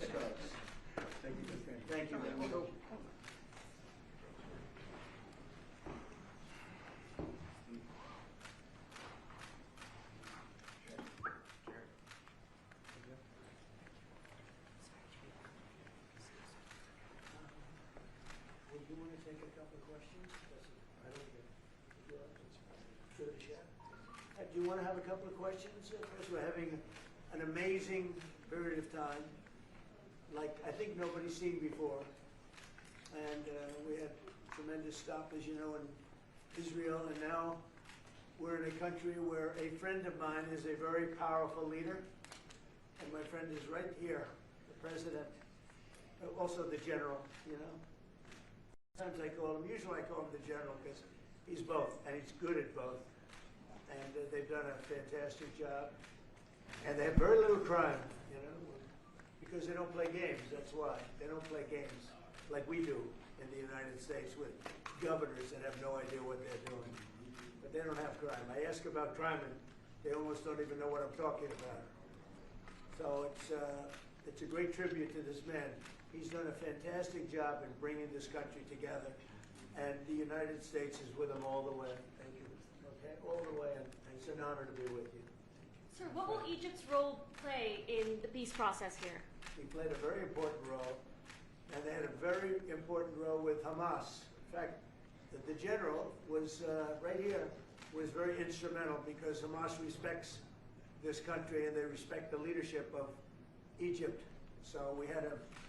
it starts. Thank you. Thank you very much. Do you want to take a couple of questions? I don't get it. Do you want to have a couple of questions? Because we're having an amazing period of time, like I think nobody's seen before. And we had tremendous stop, as you know, in Israel, and now we're in a country where a friend of mine is a very powerful leader, and my friend is right here, the president, also the general, you know. Sometimes I call him, usually I call him the general because he's both, and he's good at both. And they've done a fantastic job. And they have very little crime, you know, because they don't play games, that's why. They don't play games like we do in the United States with governors that have no idea what they're doing. But they don't have crime. I ask about crime and they almost don't even know what I'm talking about. So it's a great tribute to this man. He's done a fantastic job in bringing this country together, and the United States is with him all the way. Thank you. Okay, all the way, and it's an honor to be with you. Sir, what will Egypt's role play in the peace process here? We played a very important role, and they had a very important role with Hamas. In fact, the general was right here, was very instrumental because Hamas respects this country and they respect the leadership of Egypt. So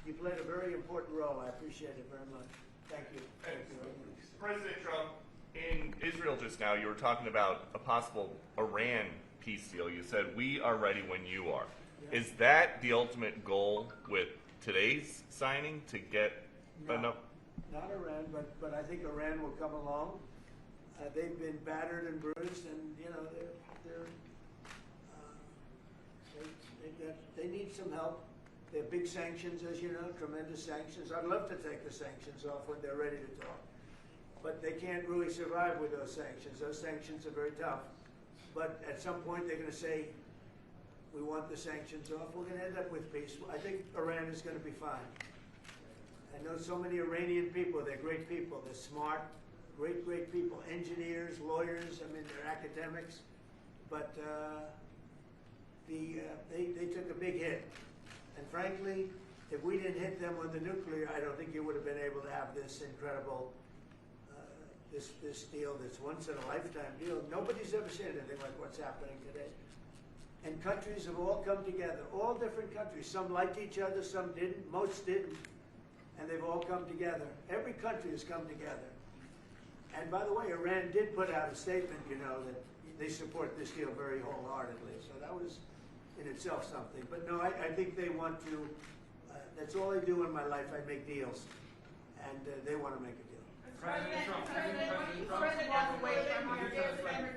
you played a very important role. I appreciate it very much. Thank you. Thank you very much. President Trump, in Israel just now, you were talking about a possible Iran peace deal. You said, we are ready when you are. Yeah. Is that the ultimate goal with today's signing to get enough? Not Iran, but I think Iran will come along. They've been battered and bruised, and you know they need some help. They have big sanctions, as you know, tremendous sanctions. I'd love to take the sanctions off when they're ready to talk. But they can't really survive with those sanctions. Those sanctions are very tough. But at some point they're going to say, we want the sanctions off. We're going to end up with peace. I think Iran is going to be fine. I know so many Iranian people. They're great people. They're smart, great people. Engineers, lawyers, I mean, they're academics. But they took a big hit. And frankly, if we didn't hit them with the nuclear, I don't think you would have been able to have this incredible, this deal, this once-in-a-lifetime deal. Nobody's ever seen anything like what's happening today. And countries have all come together, all different countries. Some liked each other, some didn't, most didn't. And they've all come together. Every country has come together. And by the way, Iran did put out a statement, you know, that they support this deal very wholeheartedly. So that was in itself something. But no, I think they want to, that's all I do in my life. I make deals. And they want to make a deal.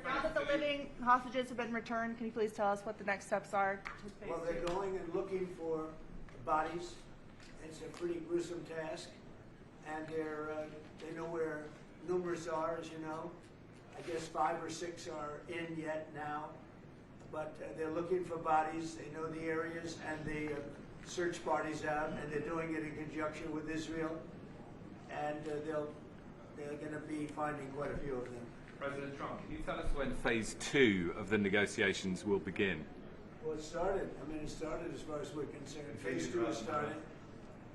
Now that the living hostages have been returned, can you please tell us what the next steps are? Well, they're going and looking for bodies. It's a pretty gruesome task. And they know where numerous are, as you know. I guess 5 or 6 are in yet now. But they're looking for bodies. They know the areas, and they search parties out, and they're doing it in conjunction with Israel. And they're going to be finding quite a few of them. President Trump, can you tell us when phase 2 of the negotiations will begin? Well, it started. I mean, it started as far as we're concerned. Phase 2 has started.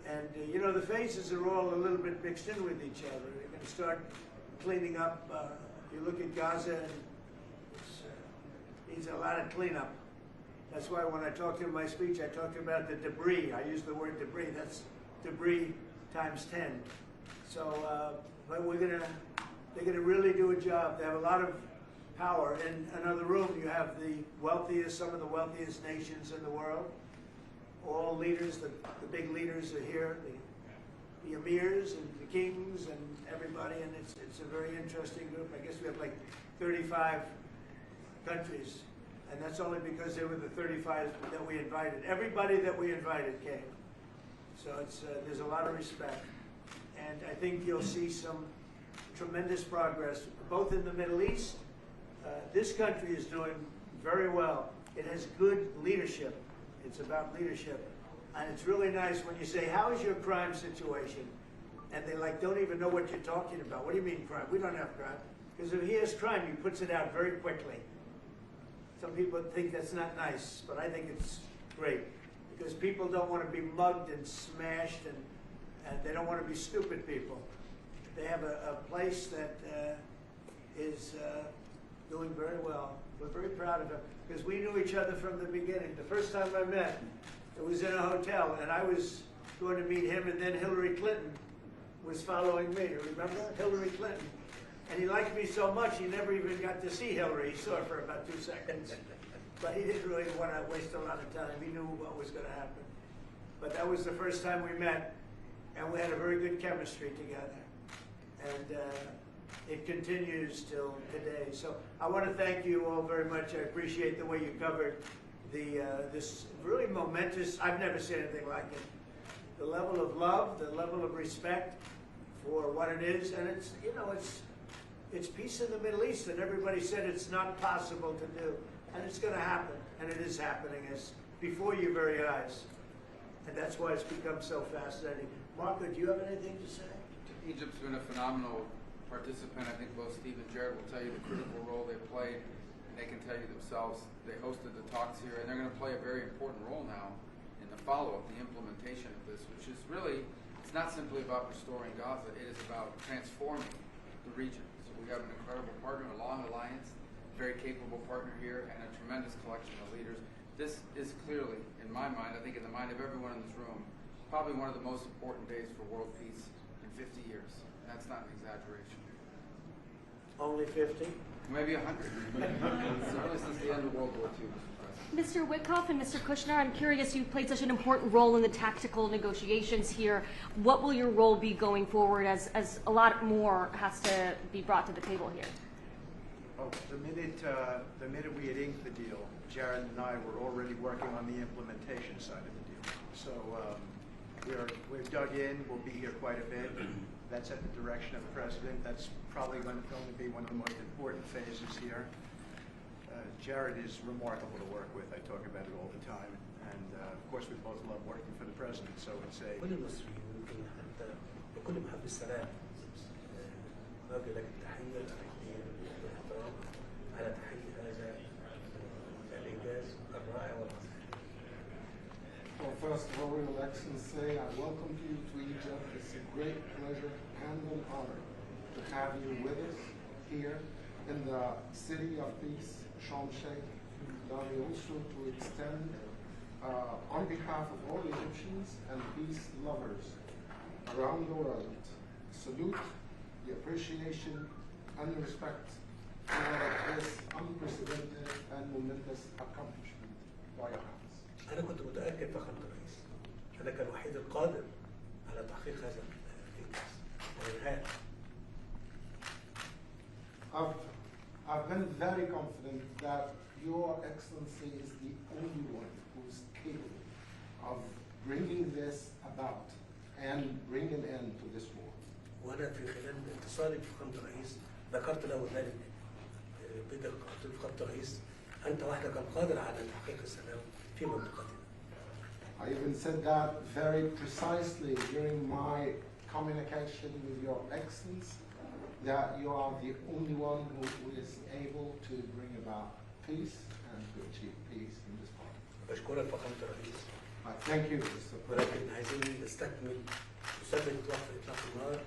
And, you know, the phases are all a little bit mixed in with each other. They're going to start cleaning up. You look at Gaza, and it needs a lot of cleanup. That's why when I talked in my speech, I talked about the debris. I used the word debris. That's debris times 10. So, but they're gonna really do a job. They have a lot of power. In another room, you have the wealthiest, some of the wealthiest nations in the world. All leaders, the big leaders are here, the emirs and the kings and everybody, and it's a very interesting group. I guess we have like 35 countries, and that's only because they were the 35 that we invited. Everybody that we invited came. So there's a lot of respect. And I think you'll see some tremendous progress, both in the Middle East. This country is doing very well. It has good leadership. It's about leadership. And it's really nice when you say, how is your crime situation? And they don't even know what you're talking about. What do you mean crime? We don't have crime. Because if he has crime, he puts it out very quickly. Some people think that's not nice, but I think it's great. Because people don't want to be mugged and smashed, and they don't want to be stupid people. They have a place that is doing very well. We're very proud of him. Because we knew each other from the beginning. The first time I met, it was in a hotel, and I was going to meet him, and then Hillary Clinton was following me. Remember? Hillary Clinton. And he liked me so much, he never even got to see Hillary. He saw her for about 2 seconds. But he didn't really want to waste a lot of time. He knew what was going to happen. But that was the first time we met, and we had a very good chemistry together. And it continues till today. So I want to thank you all very much. I appreciate the way you covered this really momentous, I've never seen anything like it. The level of love, the level of respect for what it is, and it's, you know, it's peace in the Middle East, and everybody said it's not possible to do, and it's going to happen, and it is happening. It's before your very eyes, and that's why it's become so fascinating. Marco, do you have anything to say? Egypt's been a phenomenal participant. I think both Steve and Jared will tell you the critical role they played, and they can tell you themselves. They hosted the talks here, and they're going to play a very important role now in the follow-up, the implementation of this, which is really, it's not simply about restoring Gaza, it is about transforming the region. So we have an incredible partner, a long alliance, very capable partner here, and a tremendous collection of leaders. This is clearly, in my mind, I think in the mind of everyone in this room, probably one of the most important days for world peace in 50 years. And that's not an exaggeration. Only 50? Maybe 100. Certainly since the end of World War II, Mr. President. Mr. Witkoff and Mr. Kushner, I'm curious, you played such an important role in the tactical negotiations here. What will your role be going forward as a lot more has to be brought to the table here? Oh, the minute we had inked the deal, Jared and I were already working on the implementation side of the deal. So we're dug in. We'll be here quite a bit. That's at the direction of the president. That's probably going to be one of the most important phases here. Jared is remarkable to work with. I talk about it all the time. And of course, we both love working for the president. So it's a... كل المصريين يمكن حتى وكل محب السلام نوجه لك التحية الأخيرة والاحترام على تحقيق هذا الإنجاز الرائع والعظيم. Well, first of all, Your Excellency, I welcome you to Egypt. It's a great pleasure and an honor to have you with us here in the city of peace, Sharm el-Sheikh. Allow me also to extend, on behalf of all Egyptians and peace lovers around the world, salute, the appreciation, and the respect for this unprecedented and momentous accomplishment by your hands. أنا كنت متأكد فخامة الرئيس أنك الوحيد القادر على تحقيق هذا الإنجاز وإنهائه. I've been very confident that Your Excellency is the only one who's capable of bringing this about and bringing an end to this war. وأنا في خلال اتصالي بفخامة الرئيس ذكرت له ذلك بدقة. قلت له فخامة الرئيس أنت وحدك القادر على تحقيق السلام في منطقتنا. I even said that very precisely during my communication with Your Excellency, that you are the only one who is able to bring about peace and to achieve peace in this part. بشكرك فخامة الرئيس. I thank you, Mr. President. ولكن عايزين نستكمل نثبت وقف إطلاق النار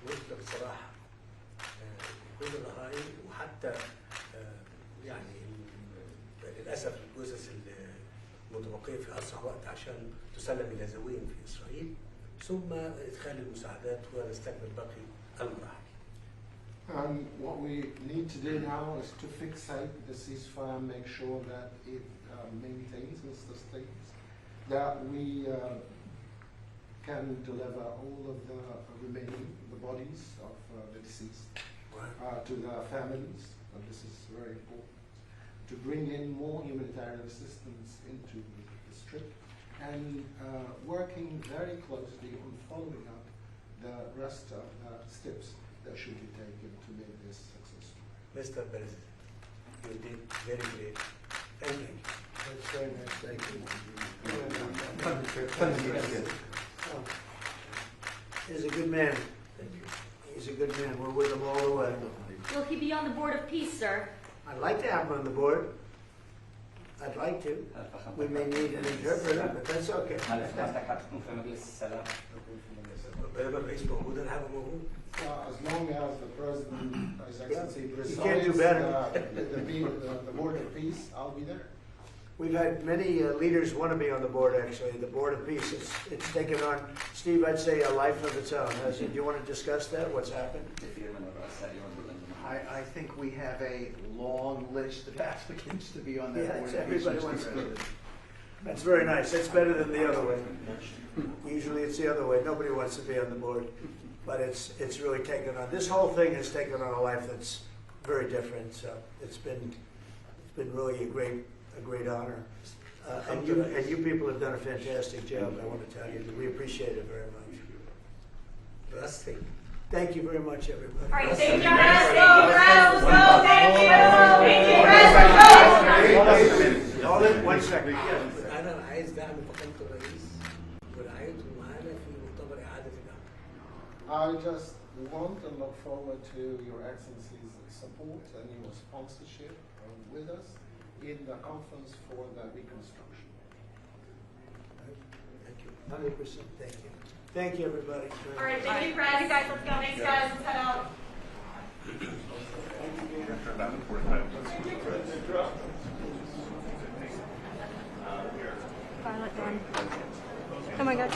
ونطلق الصراحة كل الرهائن وحتى يعني للأسف الجثث المتبقية في أسرع وقت عشان تسلم إلى ذويهم في إسرائيل ثم إدخال المساعدات ونستكمل باقي المراحل. And what we need to do now is to fixate the ceasefire and make sure that it maintains and sustains, that we can deliver all of the the bodies of the deceased to their families, and this is very important, to bring in more humanitarian assistance into the strip, and working very closely on following up the rest of the steps that should be taken to make this successful. Mr. President, you did very great. Thank you. That's very nice, thank you. Oh, He's a good man. He's a good man. We're with him all the way. Will he be on the Board of Peace, sir? I'd like to have him on the board. I'd like to. We may need an interpreter, but that's okay. As long as the President, His Excellency, presides You can't do better. the Board of Peace, I'll be there. We've had many leaders want to be on the board, actually, the Board of Peace. It's taken on, Steve, I'd say a life of its own. Do you want to discuss that, what's happened? I think we have a long list of applicants to be on that Yeah, board. everybody wants to be. That's very nice. That's better than the other way. Usually it's the other way. Nobody wants to be on the board. But it's really taken on, this whole thing has taken on a life that's very different. So it's been really a great honor. And you people have done a fantastic job, I want to tell you. We appreciate it very much. Thank you very much, everybody. All right, thank you, guys. Go, Browns, go, thank you. Thank you, Hold it 1 second. أنا عايز دعم فخامة الرئيس ورعايته معانا في مؤتمر إعادة العمل. I just want and look forward to Your Excellency's support and your sponsorship with us in the conference for the reconstruction. Thank you. 100%. Thank you. Thank you, everybody. All right, thank you, Brad. You guys, let's go. Thanks, guys. Let's head out. Violet done. Come on, guys.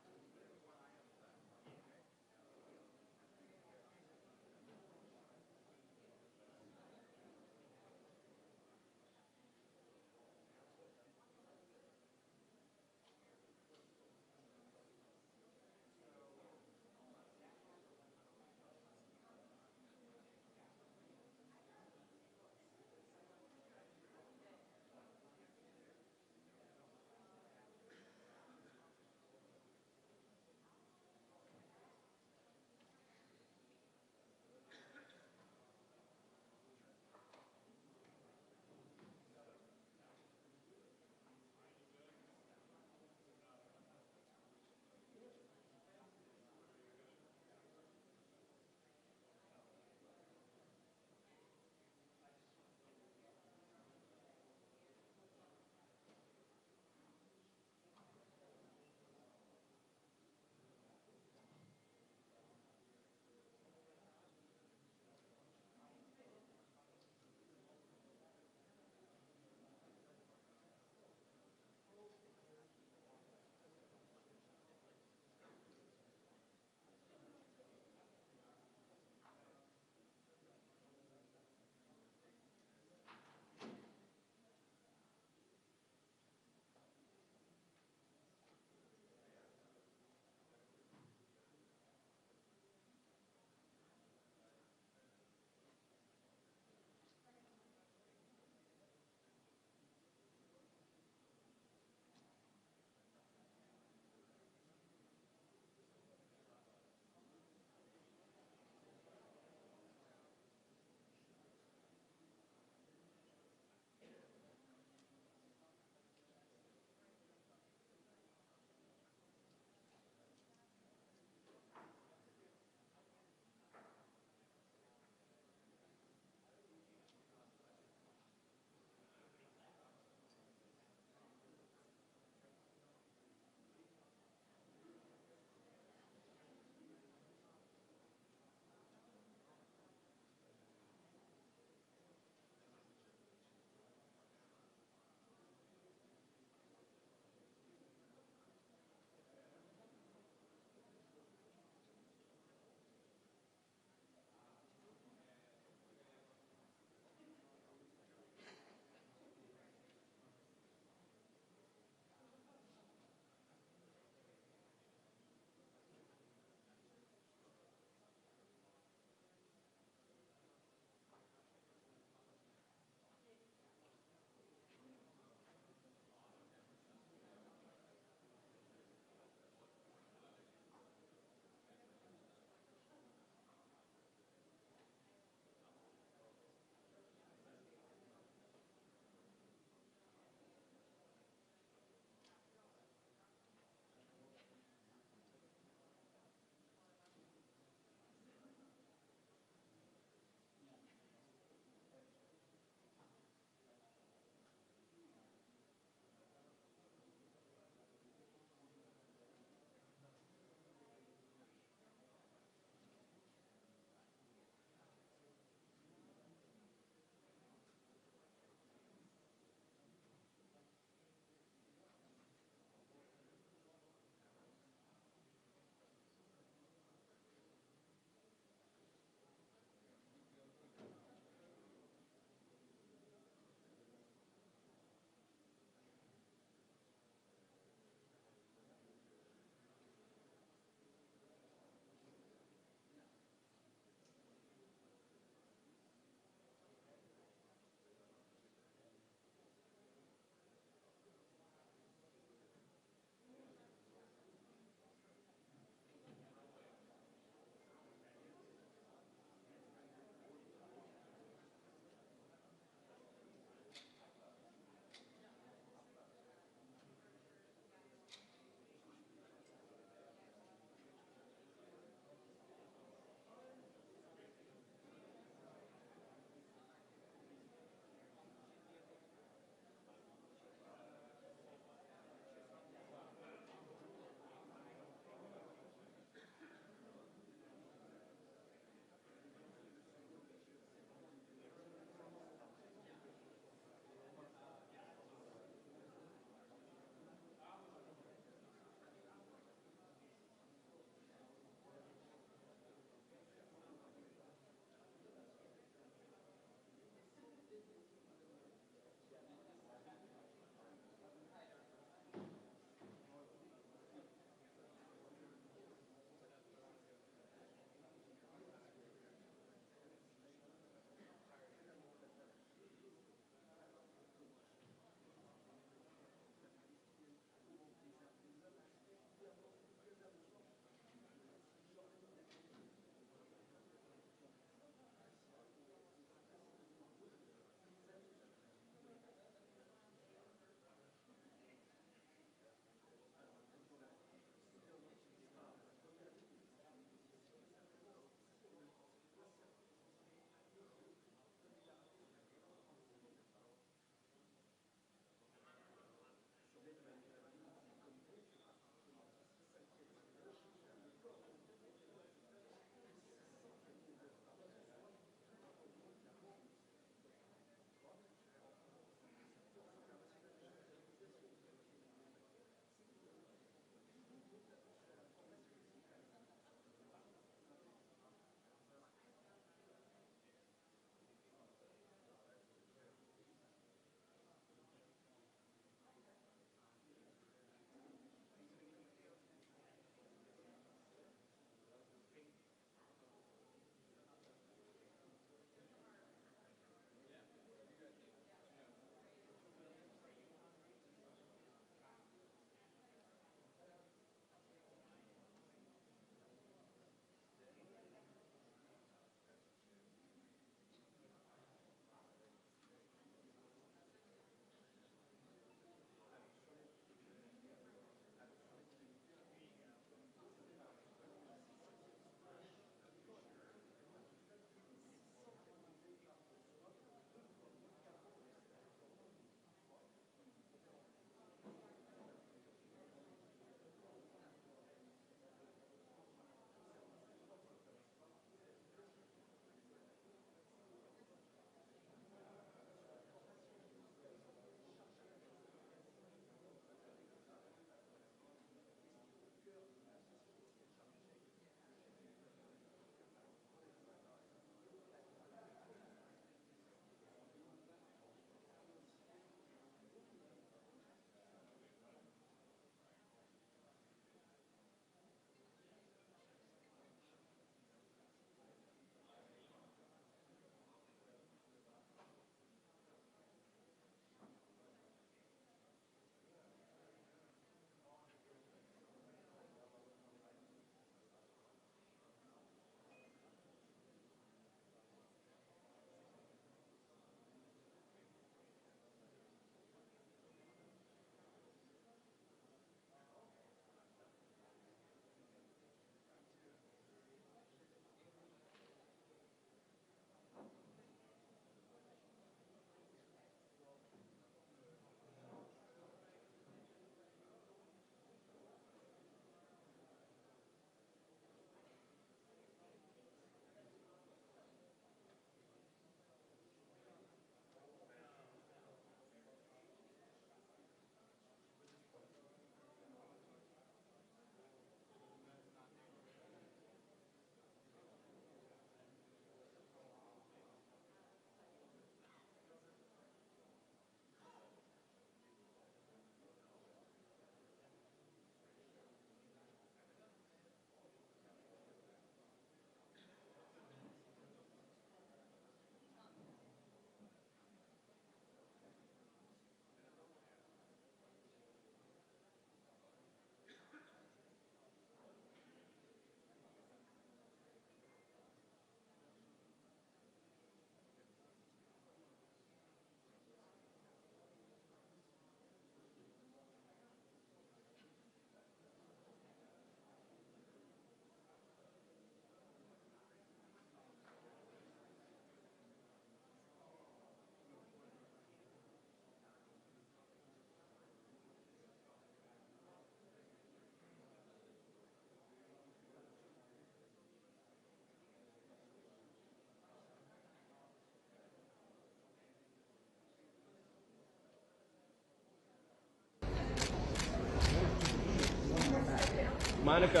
Monica.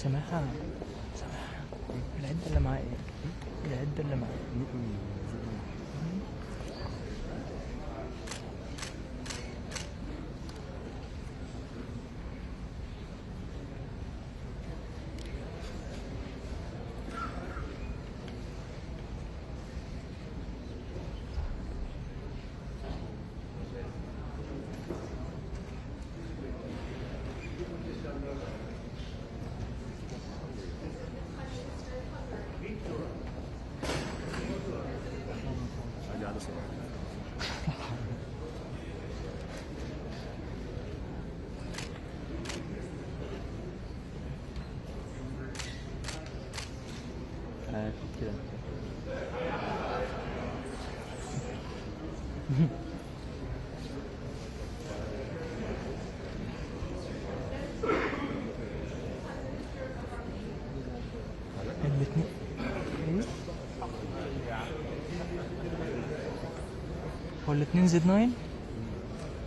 سامعها العدة اللي معايا العدة اللي معايا كده هو الاثنين زد 9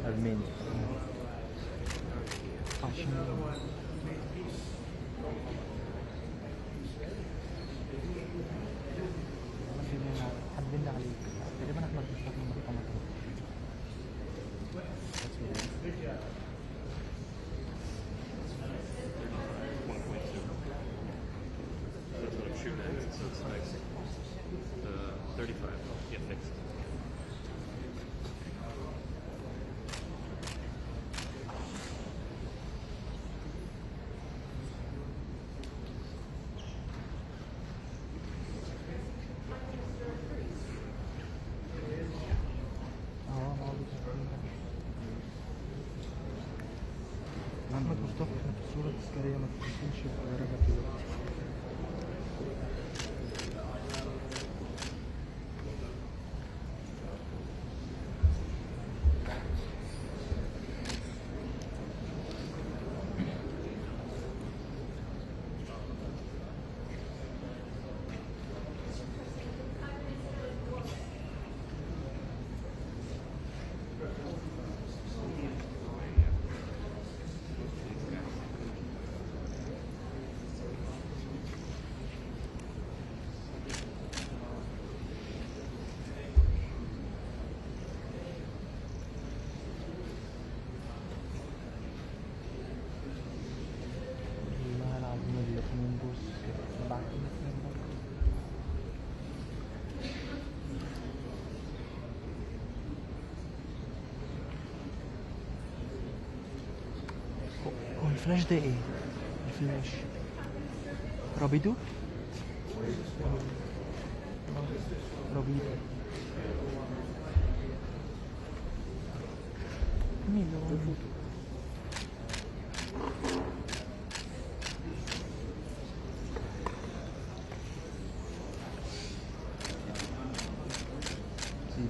أرميني حددنا عليك تقريبا احنا بنستخدم رقم محمد مصطفى احنا في الصورة التذكارية ما تنسوش الغرابة دلوقتي هو الفلاش ده ايه؟ الفلاش رابيدو؟ رابيدو مين اللي رابيدو؟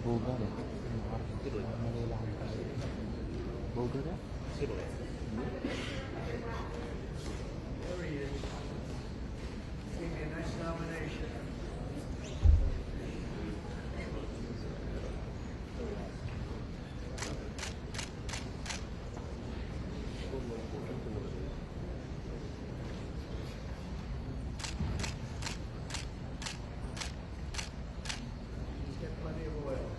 بولغاريا بولغاريا There he is. Gave me a nice nomination. He's got plenty of oil.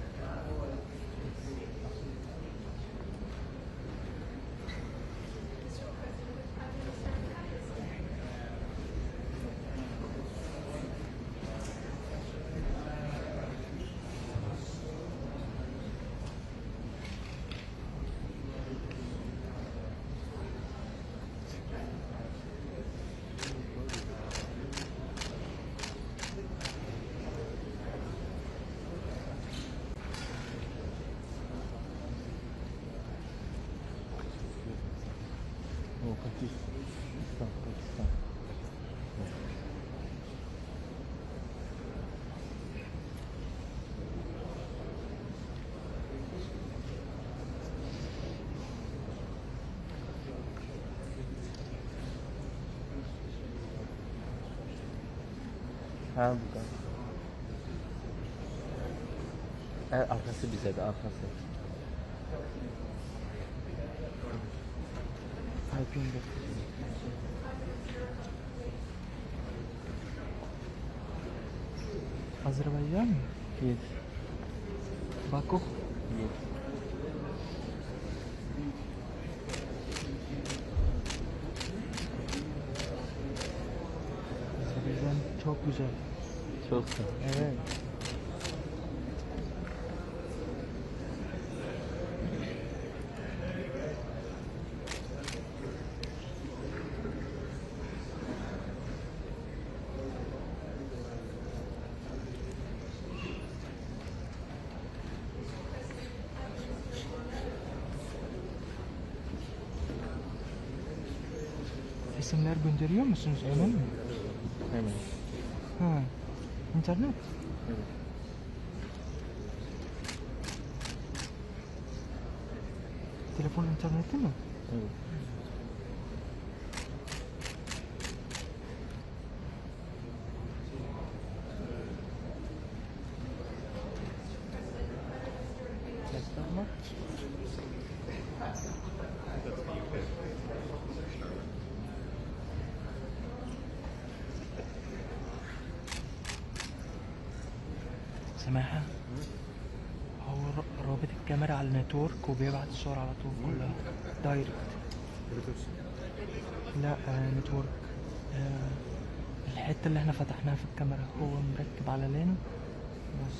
ها bukan. Arkası bize de arkası. Alpinde. Azerbaycan? Yes. Baku? Yes. Azerbaycan çok güzel. Çok sağ ol. Evet. Resimler gönderiyor musunuz hemen mi? Hemen. Ha. İnternet? Evet. Telefon interneti mi? Evet. Gösterme. سماحة هو رابط الكاميرا على النتورك وبيبعت الصور على طول كلها دايركت. لا نتورك. الحتة اللي احنا فتحناها في الكاميرا هو مركب على لين بس.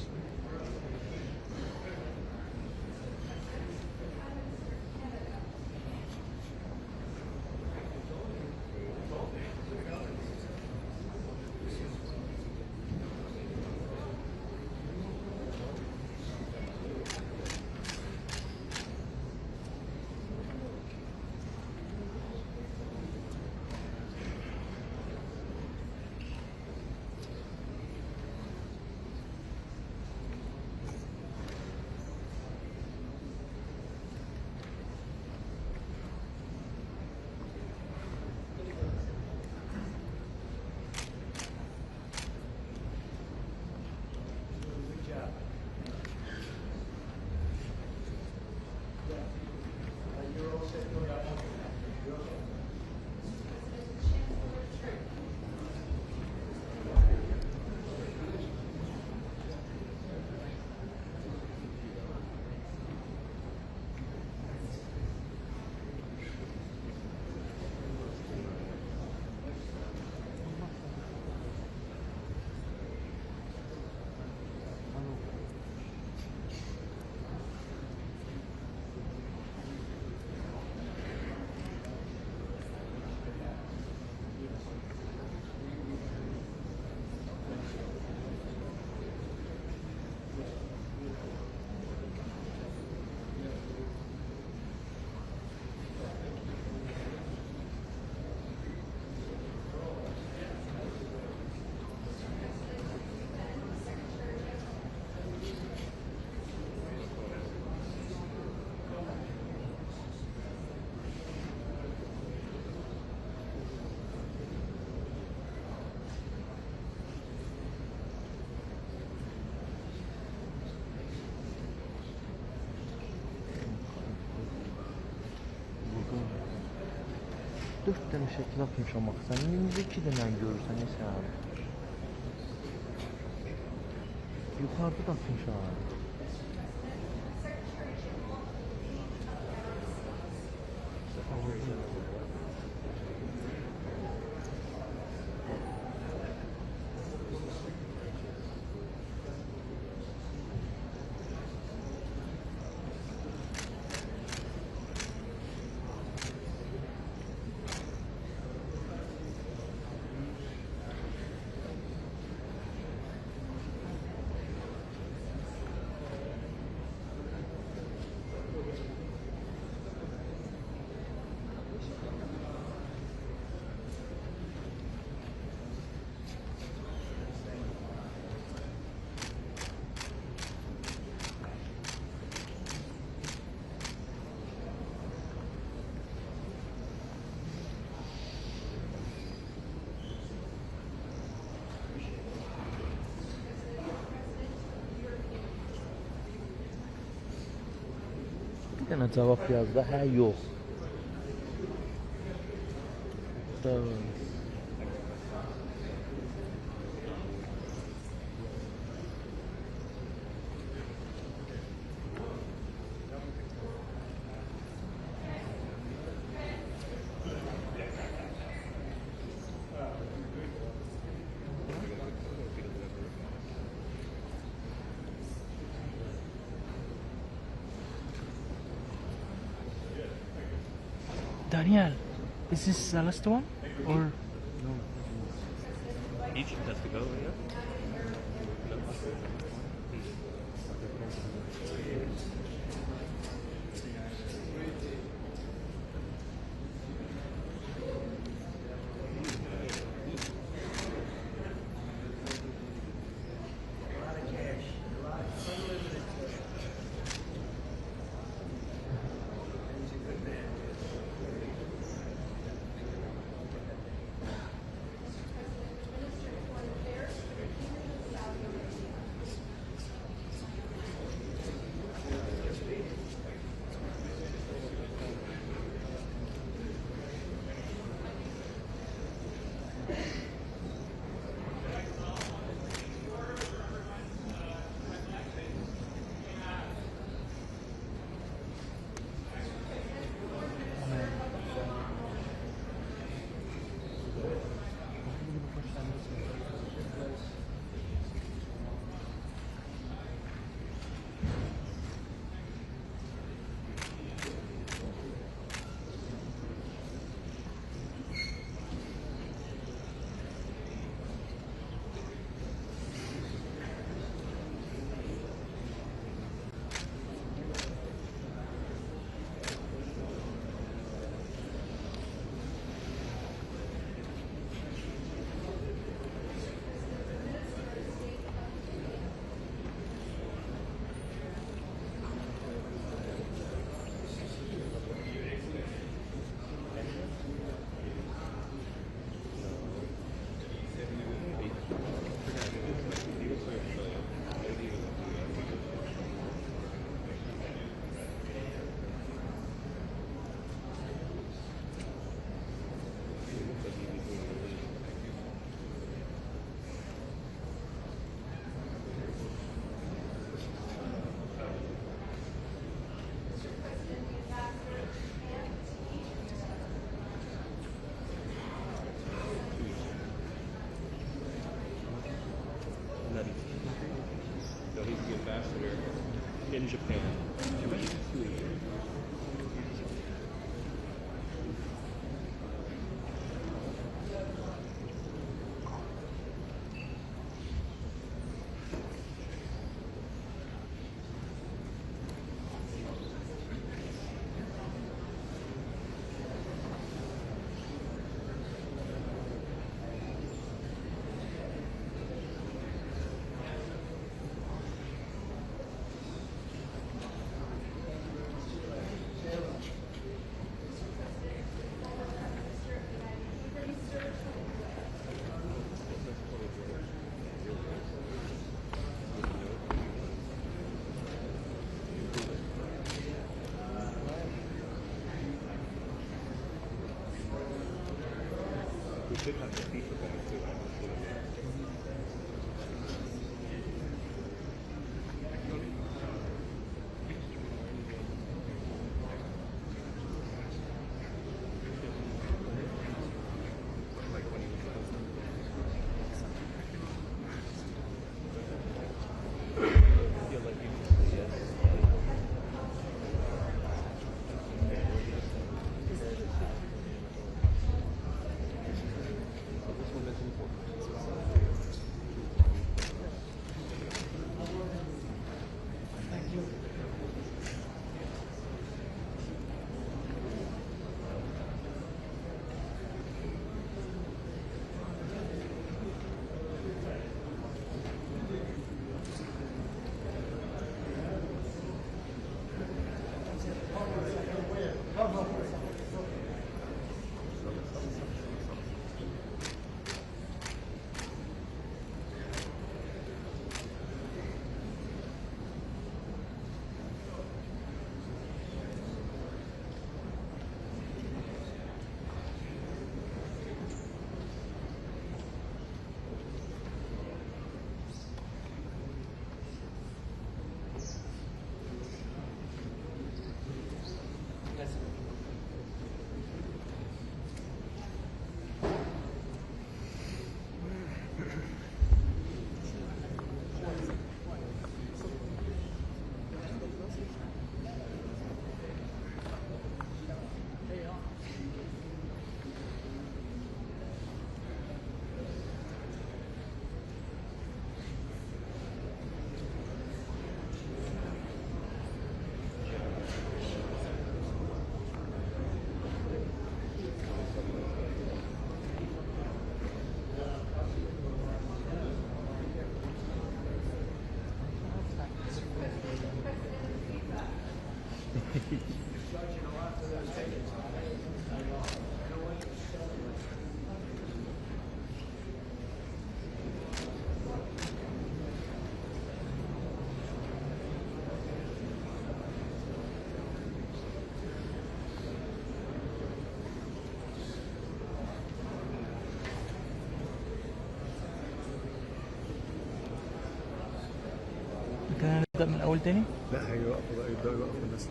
Dört tane şekil atmış ama sen elimizde 2 tane görürsen neyse abi. Yukarıda da atmış abi. Bir tane cevap yazdı, hə yox. Tamam. Daniel, is this the last one? Or Egypt has to go, yeah? In Japan. should have the FIFA bag too. This one الاول تاني؟ لا هيوقفوا بقى يبداوا يوقفوا الناس.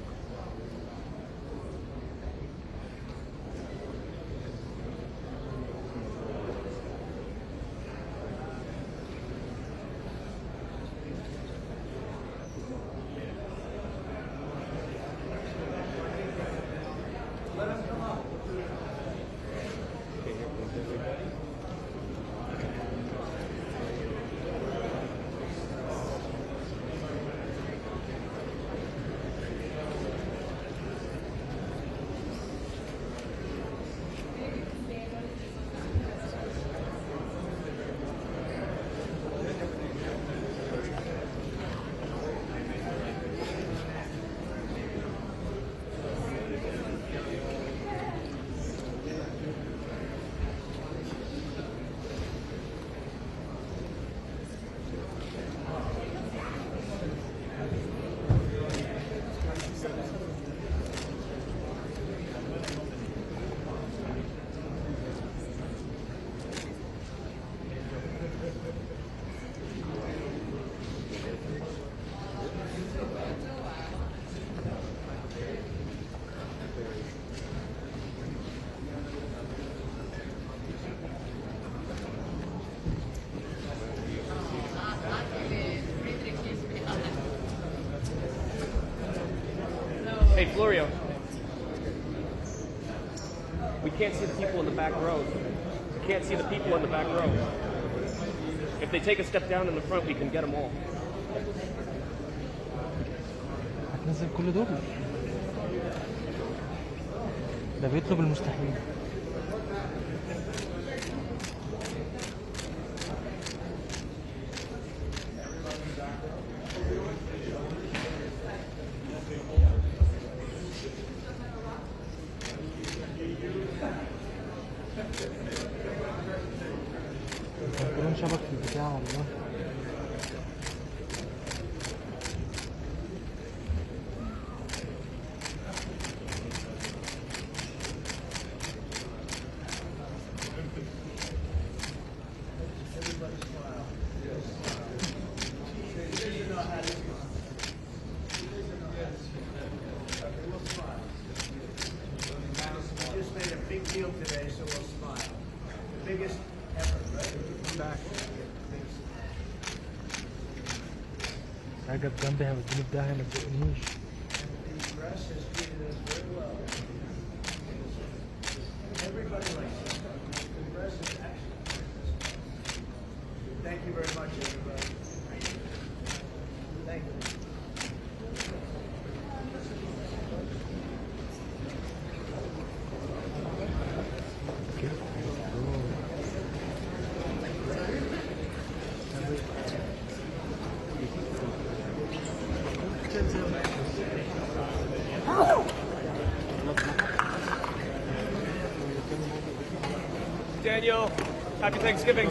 Hey, Florio. We can't see the people in the back row. We can't see the people in the back row. If they take a step down in the front, we can get them all. هتنزل كل دول؟ ده بيطلب المستحيل. كلهم شبك في البتاع والله. Just made a big deal today, so we'll smile. The biggest ever, right? Come back. رجب جنبي هيوديني في داهية ما تزقنيش. The press has treated us very well. Everybody likes us. The press is actually. Thank you very much, everybody. Thank you. Daniel, happy Thanksgiving.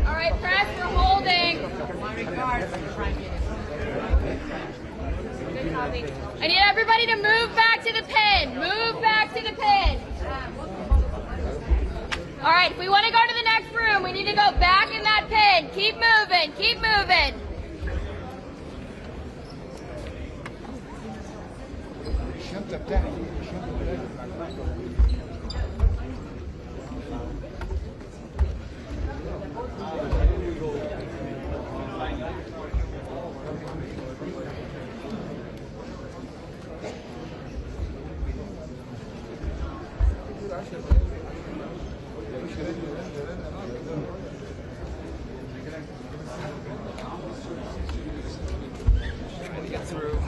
All right, press, we're holding. I need everybody to move back to the pin. Move back to the pin. All right, if we want to go to the next room, we need to go back in that pin. Keep moving, keep moving. Trying to get through.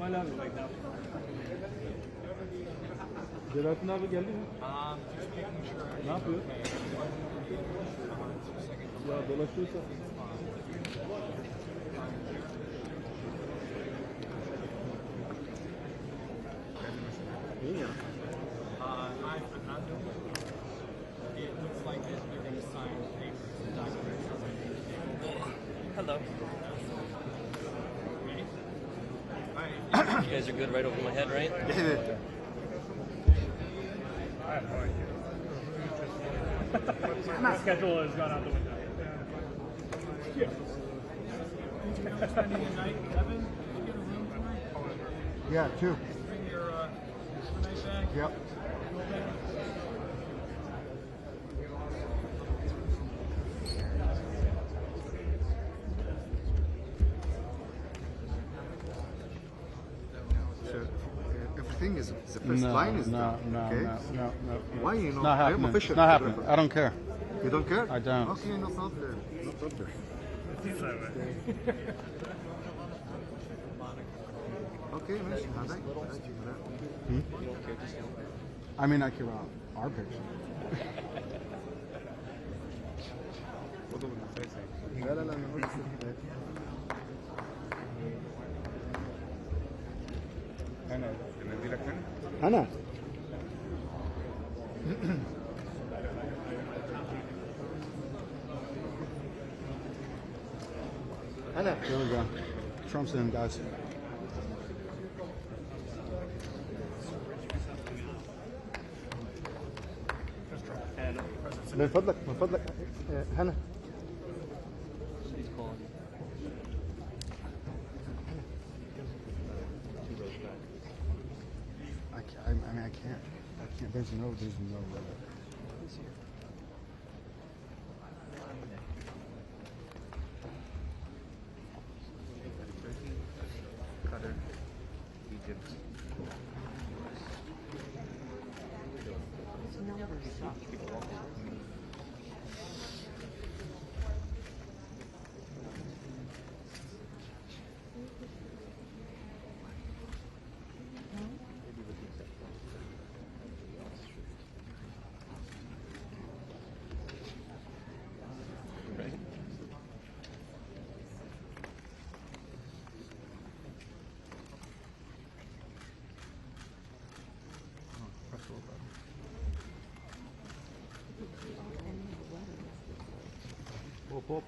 I love it like that. Celalettin abi geldi mi? Ne yapıyor? Ya dolaşıyorsa. İyi ya. I'm not doing it. It looks like they're going to sign papers and documents. Hello. You guys are good right over my head, right? Yeah. My schedule has gone out the window. Spending the night, Kevin? Did you get a room tonight? Yeah, 2. Bring your night bag? Yep. So everything is the first line is done. Okay. No. Why you It's know? not I am happening. official. It's not happening. I don't care. You don't care? I don't. Okay, no problem. No problem. Okay, ماشي هذاك. I mean, I care about our picture. لا لا لا أنا قلت أنا أدي لك أنا There we go. Trump's in, guys. من فضلك هنا. I can't. There's no. Qatar, Egypt. Pop.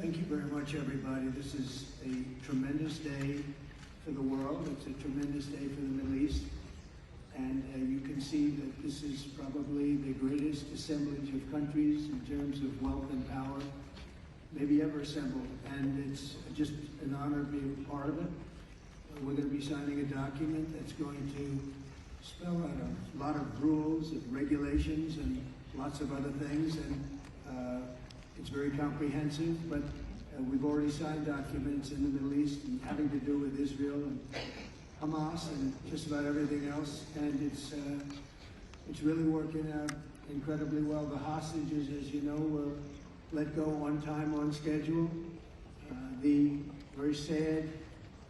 Thank you very much, everybody. This is a tremendous day for the world. It's a tremendous day for the Middle East. And you can see that this is probably the greatest assemblage of countries in terms of wealth and power maybe ever assembled. And it's just an honor to be a part of it. We're going to be signing a document that's going to spell out a lot of rules and regulations and lots of other things. And it's very comprehensive, but we've already signed documents in the Middle East and having to do with Israel and Hamas and just about everything else. And it's really working out incredibly well. The hostages, as you know, were let go on time, on schedule. The very sad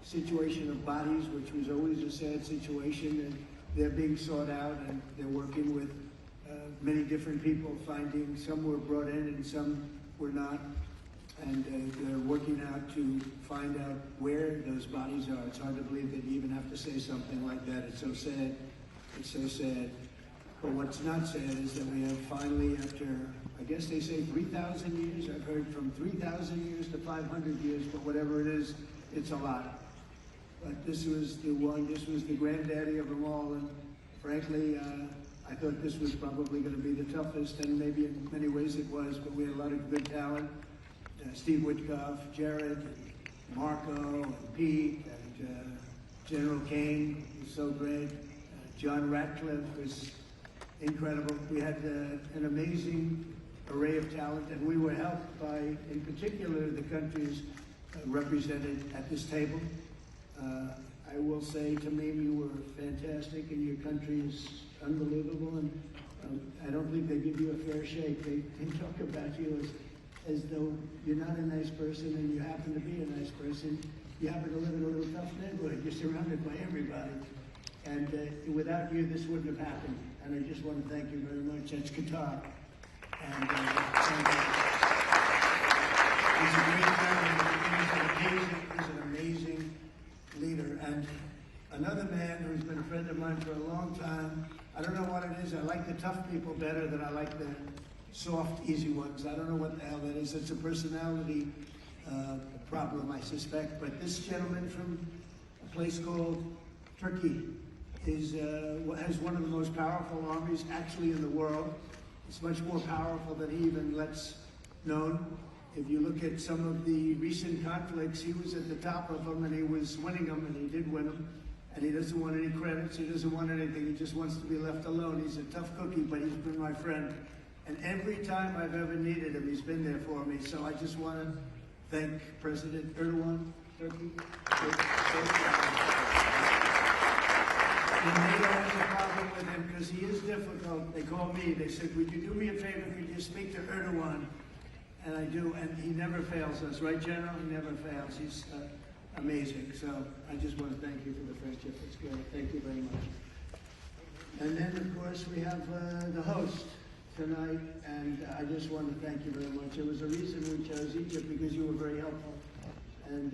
situation of bodies, which was always a sad situation, and they're being sought out, and they're working with many different people, finding some were brought in and some were not, and they're working out to find out where those bodies are. It's hard to believe that you even have to say something like that. It's so sad. It's so sad. But what's not sad is that we have finally, after, I guess they say 3,000 years, I've heard from 3,000 years to 500 years, but whatever it is, it's a lot. But this was the one, this was the granddaddy of them all, and frankly, I thought this was probably going to be the toughest, and maybe in many ways it was, but we had a lot of good talent. Steve Witkoff, Jared, and Marco, and Pete, and General Kane was so great. John Ratcliffe was incredible. We had an amazing array of talent, and we were helped by, in particular, the countries represented at this table. I I will say, Tamim, you were fantastic, and your country is unbelievable, and I don't think they give you a fair shake. They talk about you as though you're not a nice person, and you happen to be a nice person. You happen to live in a little tough neighborhood. You're surrounded by everybody. And without you, this wouldn't have happened. And I just want to thank you very much. That's Qatar. And thank you. He's a great man. He's an amazing leader. And another man who's been a friend of mine for a long time. I don't know what it is. I like the tough people better than I like the soft, easy ones. I don't know what the hell that is. It's a personality problem, I suspect. But this gentleman from a place called Turkey has one of the most powerful armies actually in the world. It's much more powerful than he even lets known. If you look at some of the recent conflicts, he was at the top of them and he was winning them, and he did win them. And he doesn't want any credits, he doesn't want anything, he just wants to be left alone. He's a tough cookie, but he's been my friend. And every time I've ever needed him, he's been there for me. So I just want to thank President Erdogan, Turkey. And NATO has a problem with him because he is difficult. They call me, they said, would you do me a favor, could you speak to Erdogan? And I do, and he never fails us, right, General? He never fails. He's amazing. So I just want to thank you for the friendship. It's great. Thank you very much. And then, of course, we have the host tonight, and I just want to thank you very much. There was a reason we chose Egypt, because you were very helpful, and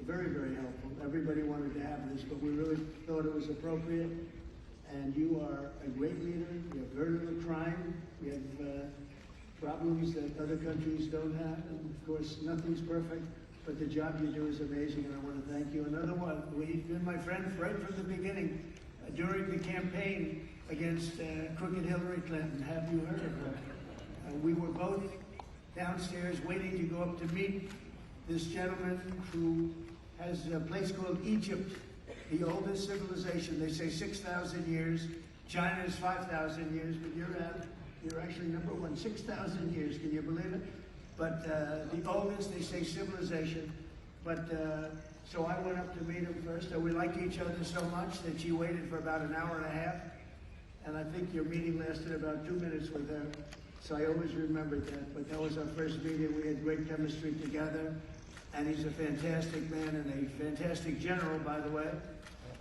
very, very helpful. Everybody wanted to have this, but we really thought it was appropriate, and you are a great leader. You have very little crime. You have problems that other countries don't have, and of course, nothing's perfect, but the job you do is amazing, and I want to thank you. Another one, we've been my friend right from the beginning, during the campaign against crooked Hillary Clinton. Have you heard of her? We were both downstairs waiting to go up to meet this gentleman who has a place called Egypt, the oldest civilization. They say 6,000 years. China is 5,000 years, but you're actually number one, 6,000 years. Can you believe it? But the oldest, they say, civilization. But so I went up to meet him first, and we liked each other so much that she waited for about an hour and a half. And I think your meeting lasted about 2 minutes with her. So I always remembered that. But that was our first meeting. We had great chemistry together. And he's a fantastic man and a fantastic general, by the way.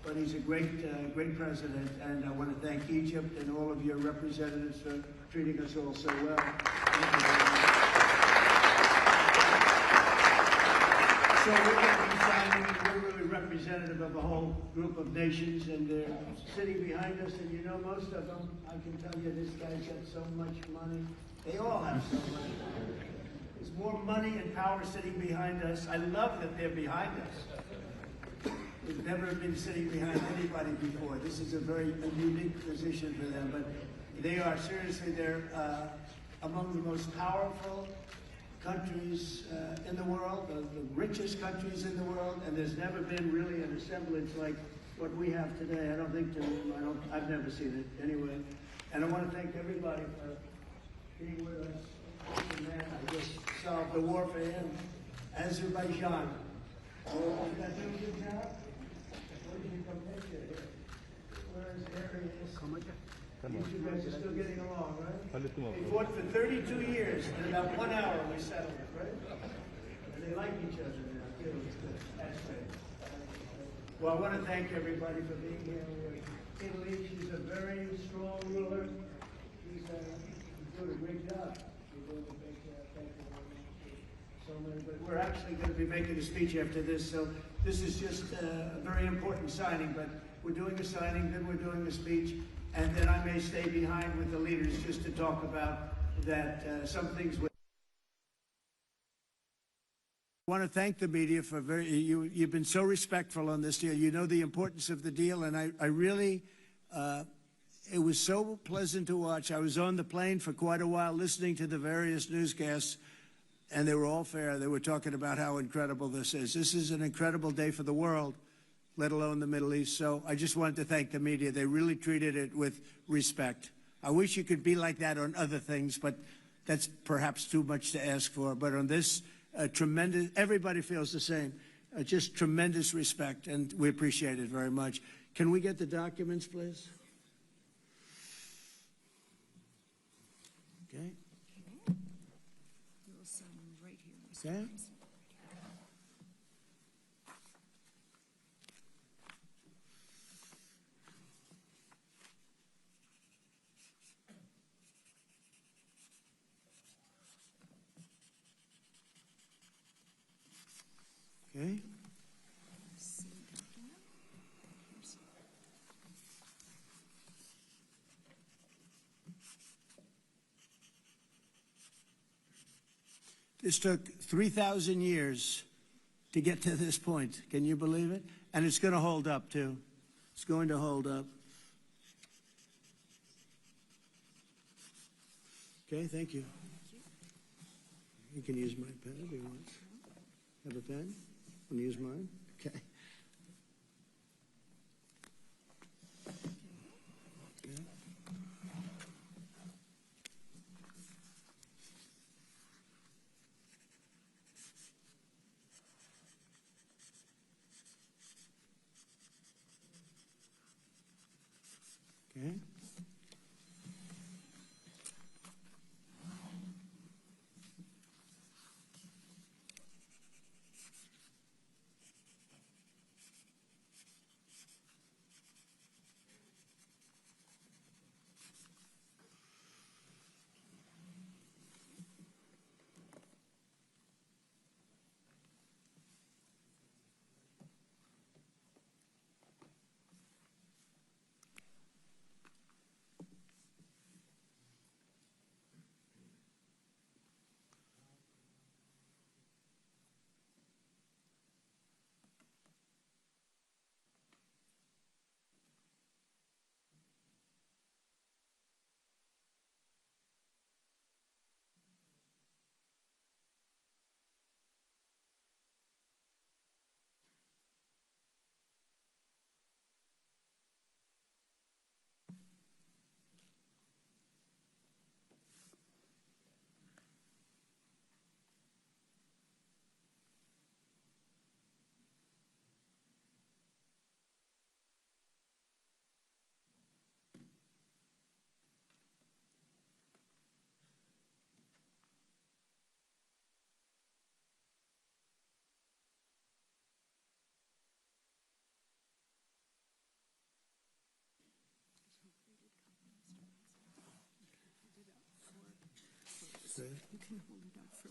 But he's a great, great president. And I want to thank Egypt and all of your representatives for treating us all so well. Thank you very much. So we're going to be signing, we're really representative of a whole group of nations, and they're sitting behind us, and you know most of them. I can tell you this guy's got so much money. They all have so much. There's more money and power sitting behind us. I love that they're behind us. They've never been sitting behind anybody before. This is a very unique position for them, but they are seriously, they're among the most powerful countries in the world, the richest countries in the world, and there's never been really an assemblage like what we have today. I don't think I've never seen it anyway. And I want to thank everybody for being with us. Man, I just solved the war for him. Azerbaijan. Oh, did that do a good job? Where did you come picture here? Where is Arius? You guys are still getting along, right? We fought for 32 years, and in about 1 hour we settled it, right? And they like each other now, too. That's great. Well, I want to thank everybody for being here. Italy, she's a very strong ruler. She's doing a great job. You're doing a great job. Thank you very much. So many, but we're actually going to be making a speech after this, so this is just a very important signing, but we're doing a signing, then we're doing a speech. And then I may stay behind with the leaders just to talk about that, some things. I want to thank the media for you've been so respectful on this deal. You know the importance of the deal, and I really, it was so pleasant to watch. I was on the plane for quite a while listening to the various newscasts, and they were all fair. They were talking about how incredible this is. This is an incredible day for the world, let alone the Middle East. So I just wanted to thank the media. They really treated it with respect. I wish you could be like that on other things, but that's perhaps too much to ask for. But on this tremendous, everybody feels the same. just tremendous respect, and we appreciate it very much. Can we get the documents, please? Okay. We'll sign right here. Okay. Okay. This took 3,000 years to get to this point. Can you believe it? And it's going to hold up, too. It's going to hold up. Okay, thank you. You can use my pen if you want. Have a pen? Want to use mine? Okay. Okay.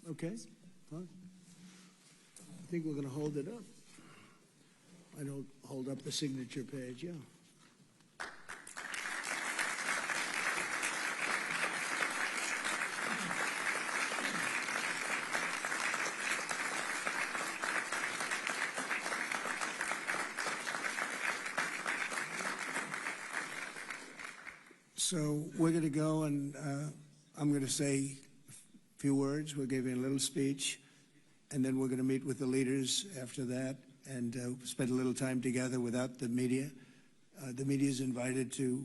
Okay, fine. I think we're going to hold it up. I don't hold up the signature page, yeah. So we're going to go and I'm going to say a few words. We'll give you a little speech, and then we're going to meet with the leaders after that and spend a little time together without the media. The media is invited to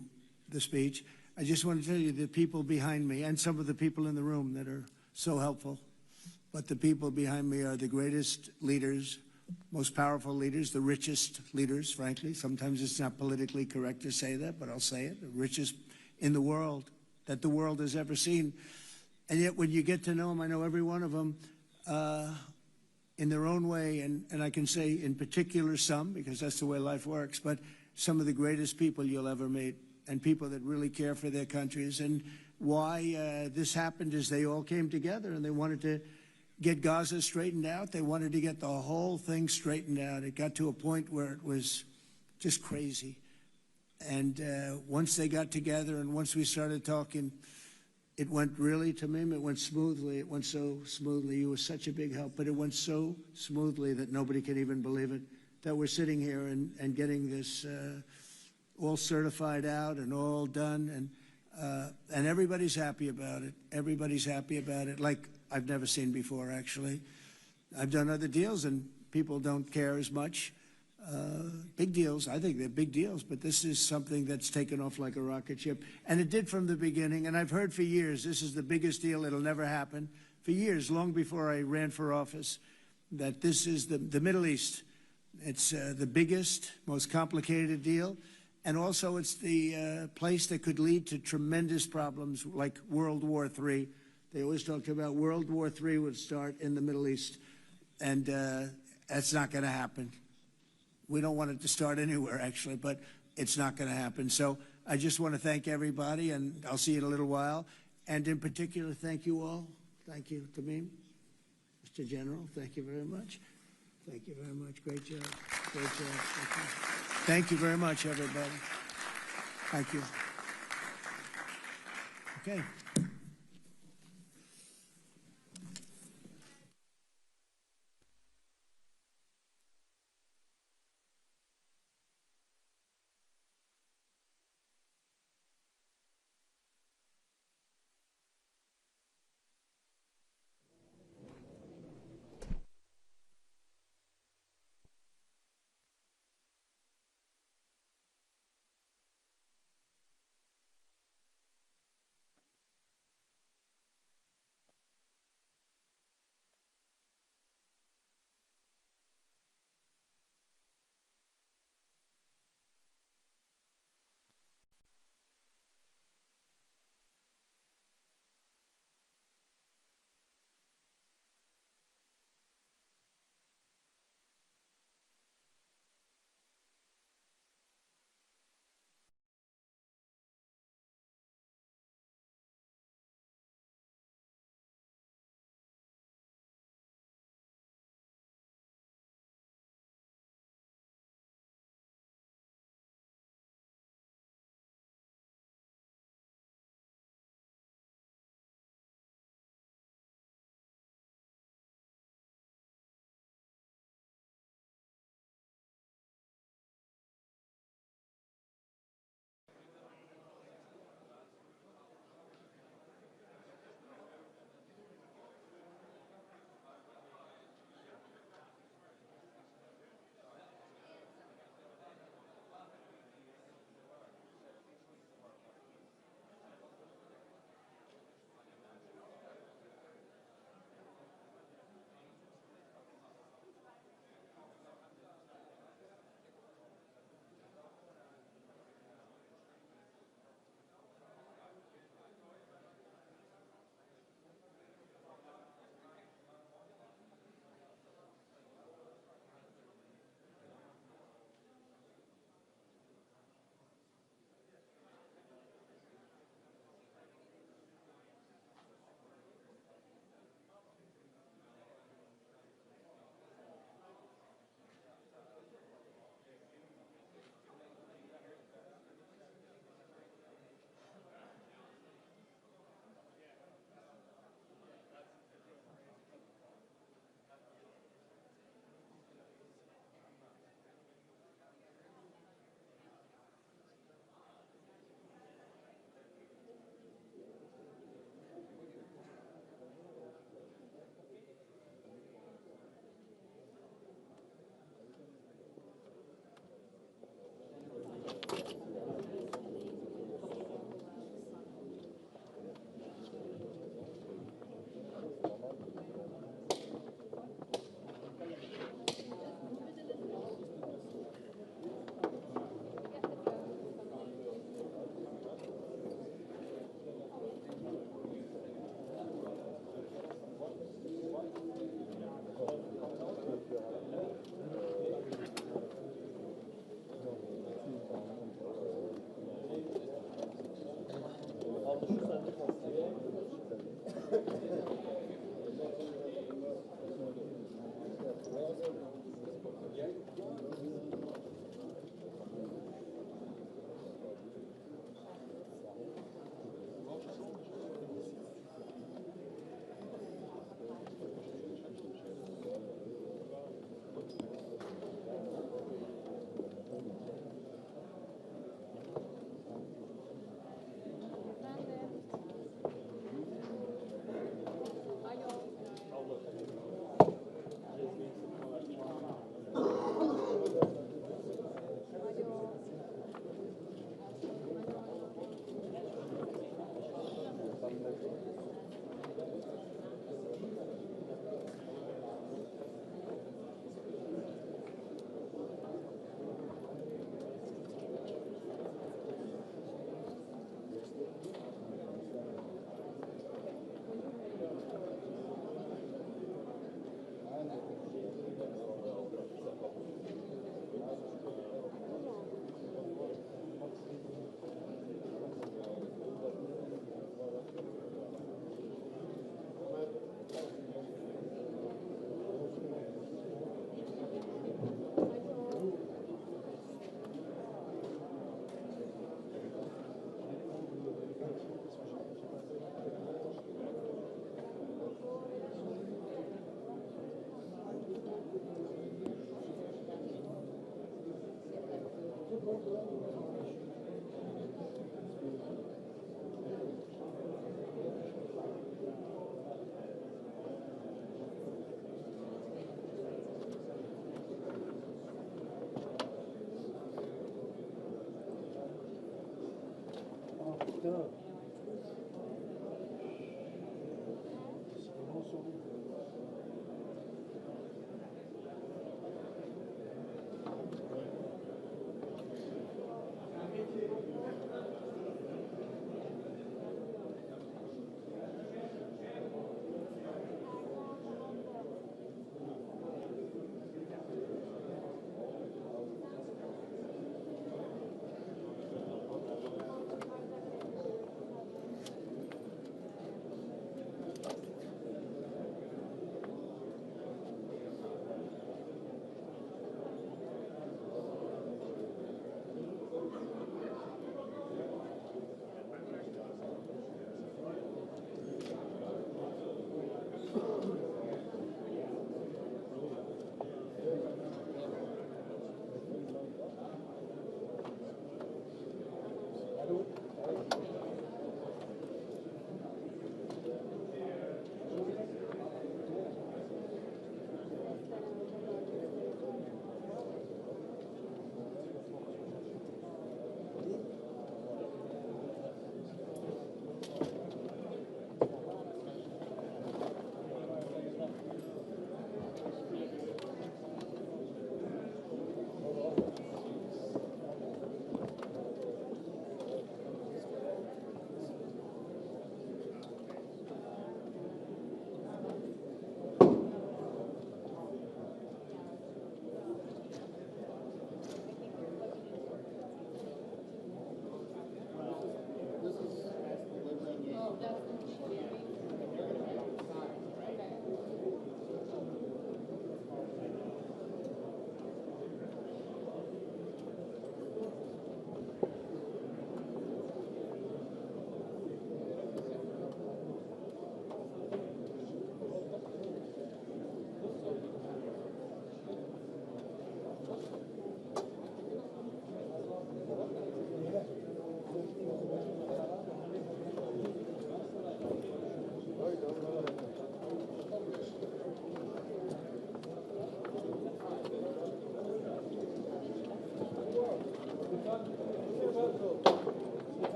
the speech. I just want to tell you the people behind me and some of the people in the room that are so helpful, but the people behind me are the greatest leaders, most powerful leaders, the richest leaders, frankly. Sometimes it's not politically correct to say that, but I'll say it, the richest in the world that the world has ever seen. And yet when you get to know them, I know every one of them in their own way, and I can say in particular some, because that's the way life works, but some of the greatest people you'll ever meet, and people that really care for their countries. And why this happened is they all came together and they wanted to get Gaza straightened out. They wanted to get the whole thing straightened out. It got to a point where it was just crazy. And once they got together and once we started talking, it went really, Tamim, it went smoothly. It went so smoothly. You were such a big help, but it went so smoothly that nobody can even believe it, that we're sitting here and getting this all certified out and all done. And everybody's happy about it. Everybody's happy about it, like I've never seen before, actually. I've done other deals and people don't care as much. Big deals, I think they're big deals, but this is something that's taken off like a rocket ship. And it did from the beginning, and I've heard for years, this is the biggest deal, it'll never happen. For years, long before I ran for office, that this is the Middle East. It's the biggest, most complicated deal, and also it's the place that could lead to tremendous problems like World War III. They always talked about World War III would start in the Middle East, and that's not going to happen. We don't want it to start anywhere, actually, but it's not going to happen. So I just want to thank everybody, and I'll see you in a little while. And in particular, thank you all. Thank you, Tamim. Mr. General, thank you very much. Thank you very much. Great job. Great job. Thank you very much, everybody. Thank you. Okay.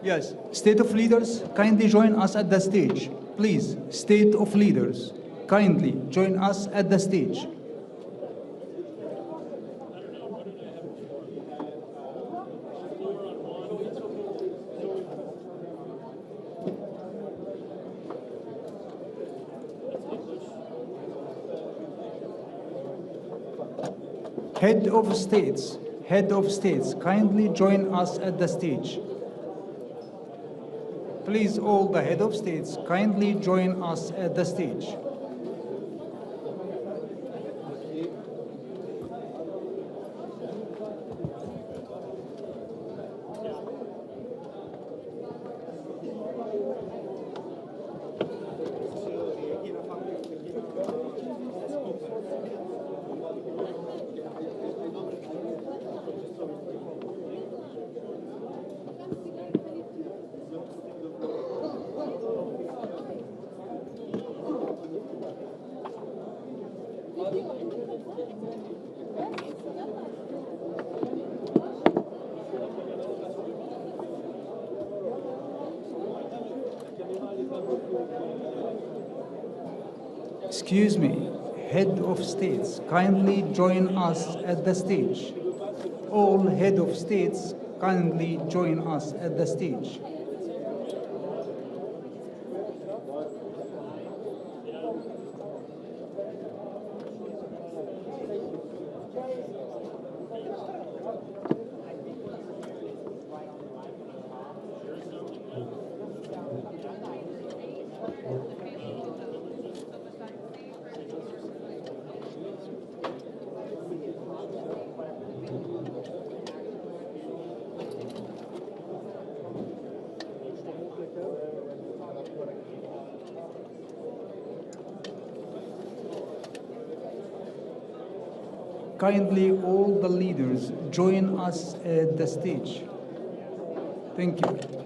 Yes, state of leaders, kindly join us at the stage. Please, state of leaders, kindly join us at the stage. Head of states, kindly join us at the stage. Please, all the head of states, kindly join us at the stage. Excuse me, head of states, kindly join us at the stage. All head of states, kindly join us at the stage. kindly all the leaders join us at the stage. Thank you.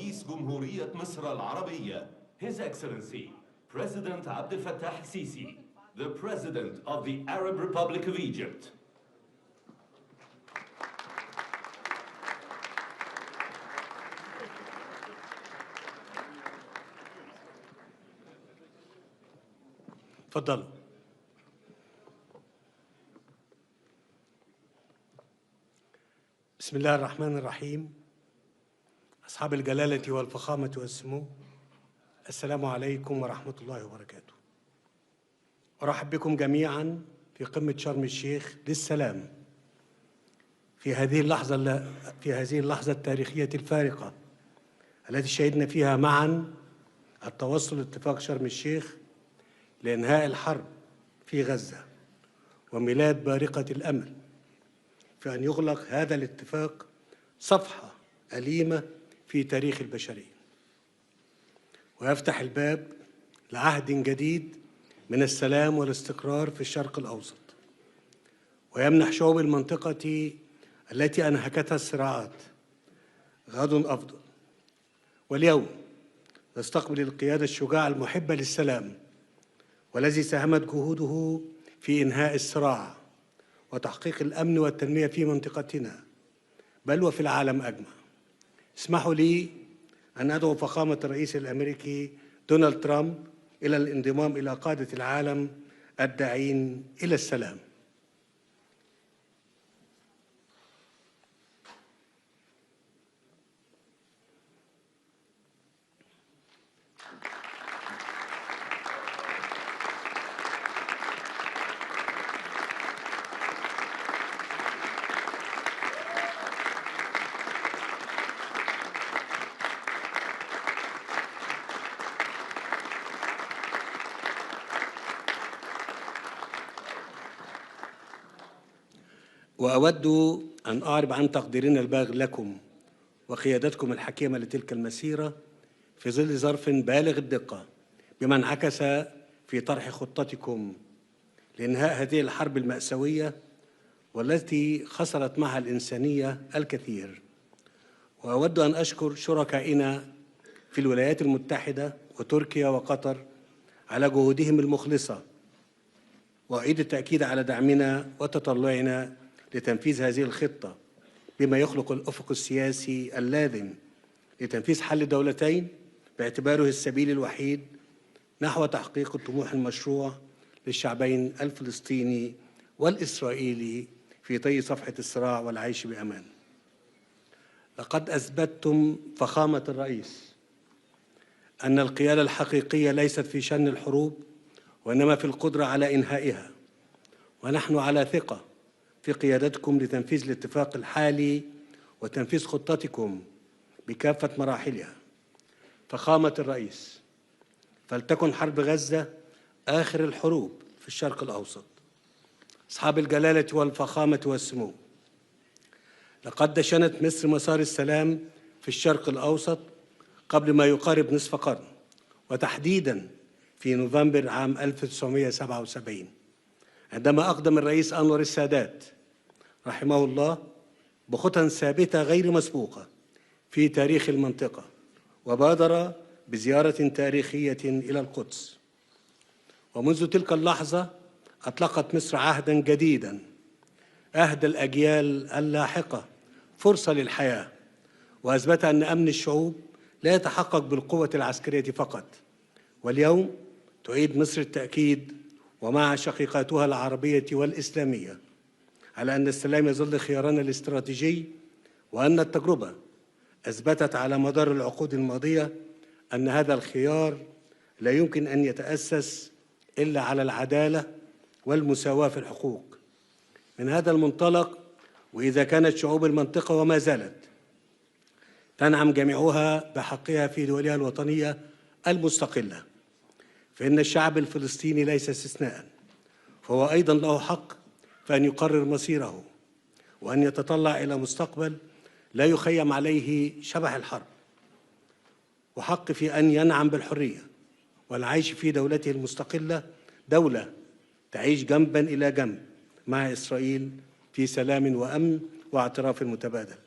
رئيس جمهورية مصر العربية His Excellency President Abdel Fattah el-Sisi, the President of the Arab Republic of Egypt. تفضلوا. بسم الله الرحمن الرحيم. أصحاب الجلالة والفخامة والسمو، السلام عليكم ورحمة الله وبركاته. أرحب بكم جميعا في قمة شرم الشيخ للسلام في هذه اللحظة التاريخية الفارقة التي شهدنا فيها معا التوصل لاتفاق شرم الشيخ لإنهاء الحرب في غزة وميلاد بارقة الأمل في أن يغلق هذا الاتفاق صفحة أليمة في تاريخ البشرية ويفتح الباب لعهد جديد من السلام والاستقرار في الشرق الأوسط، ويمنح شعوب المنطقة التي أنهكتها الصراعات غد أفضل. واليوم نستقبل القيادة الشجاعة المحبة للسلام والذي ساهمت جهوده في إنهاء الصراع وتحقيق الأمن والتنمية في منطقتنا بل وفي العالم أجمع. اسمحوا لي أن أدعو فخامة الرئيس الأمريكي دونالد ترامب إلى الانضمام إلى قادة العالم الداعين إلى السلام. وأود أن أعرب عن تقديرنا البالغ لكم وقيادتكم الحكيمة لتلك المسيرة في ظل ظرف بالغ الدقة بما انعكس في طرح خطتكم لإنهاء هذه الحرب المأساوية والتي خسرت معها الإنسانية الكثير. وأود أن أشكر شركائنا في الولايات المتحدة وتركيا وقطر على جهودهم المخلصة، وأعيد التأكيد على دعمنا وتطلعنا لتنفيذ هذه الخطة بما يخلق الأفق السياسي اللازم لتنفيذ حل دولتين باعتباره السبيل الوحيد نحو تحقيق الطموح المشروع للشعبين الفلسطيني والإسرائيلي في طي صفحة الصراع والعيش بأمان. لقد أثبتتم فخامة الرئيس أن القيادة الحقيقية ليست في شن الحروب وإنما في القدرة على إنهائها، ونحن على ثقة في قيادتكم لتنفيذ الاتفاق الحالي وتنفيذ خطتكم بكافة مراحلها. فخامة الرئيس، فلتكن حرب غزة آخر الحروب في الشرق الأوسط. أصحاب الجلالة والفخامة والسمو، لقد دشنت مصر مسار السلام في الشرق الأوسط قبل ما يقارب نصف قرن، وتحديداً في نوفمبر عام 1977 عندما أقدم الرئيس أنور السادات رحمه الله بخطى ثابتة غير مسبوقة في تاريخ المنطقة، وبادر بزيارة تاريخية إلى القدس. ومنذ تلك اللحظة أطلقت مصر عهداً جديداً أهدى الأجيال اللاحقة فرصة للحياة، وأثبت أن أمن الشعوب لا يتحقق بالقوة العسكرية فقط. واليوم تعيد مصر التأكيد ومع شقيقاتها العربية والإسلامية على أن السلام يظل خيارنا الاستراتيجي، وأن التجربة أثبتت على مدار العقود الماضية أن هذا الخيار لا يمكن أن يتأسس إلا على العدالة والمساواة في الحقوق. من هذا المنطلق، وإذا كانت شعوب المنطقة وما زالت تنعم جميعها بحقها في دولها الوطنية المستقلة، فإن الشعب الفلسطيني ليس استثناء، فهو أيضا له حق فأن يقرر مصيره وأن يتطلع إلى مستقبل لا يخيم عليه شبح الحرب، وحق في أن ينعم بالحرية والعيش في دولته المستقلة، دولة تعيش جنبا إلى جنب مع إسرائيل في سلام وأمن واعتراف متبادل.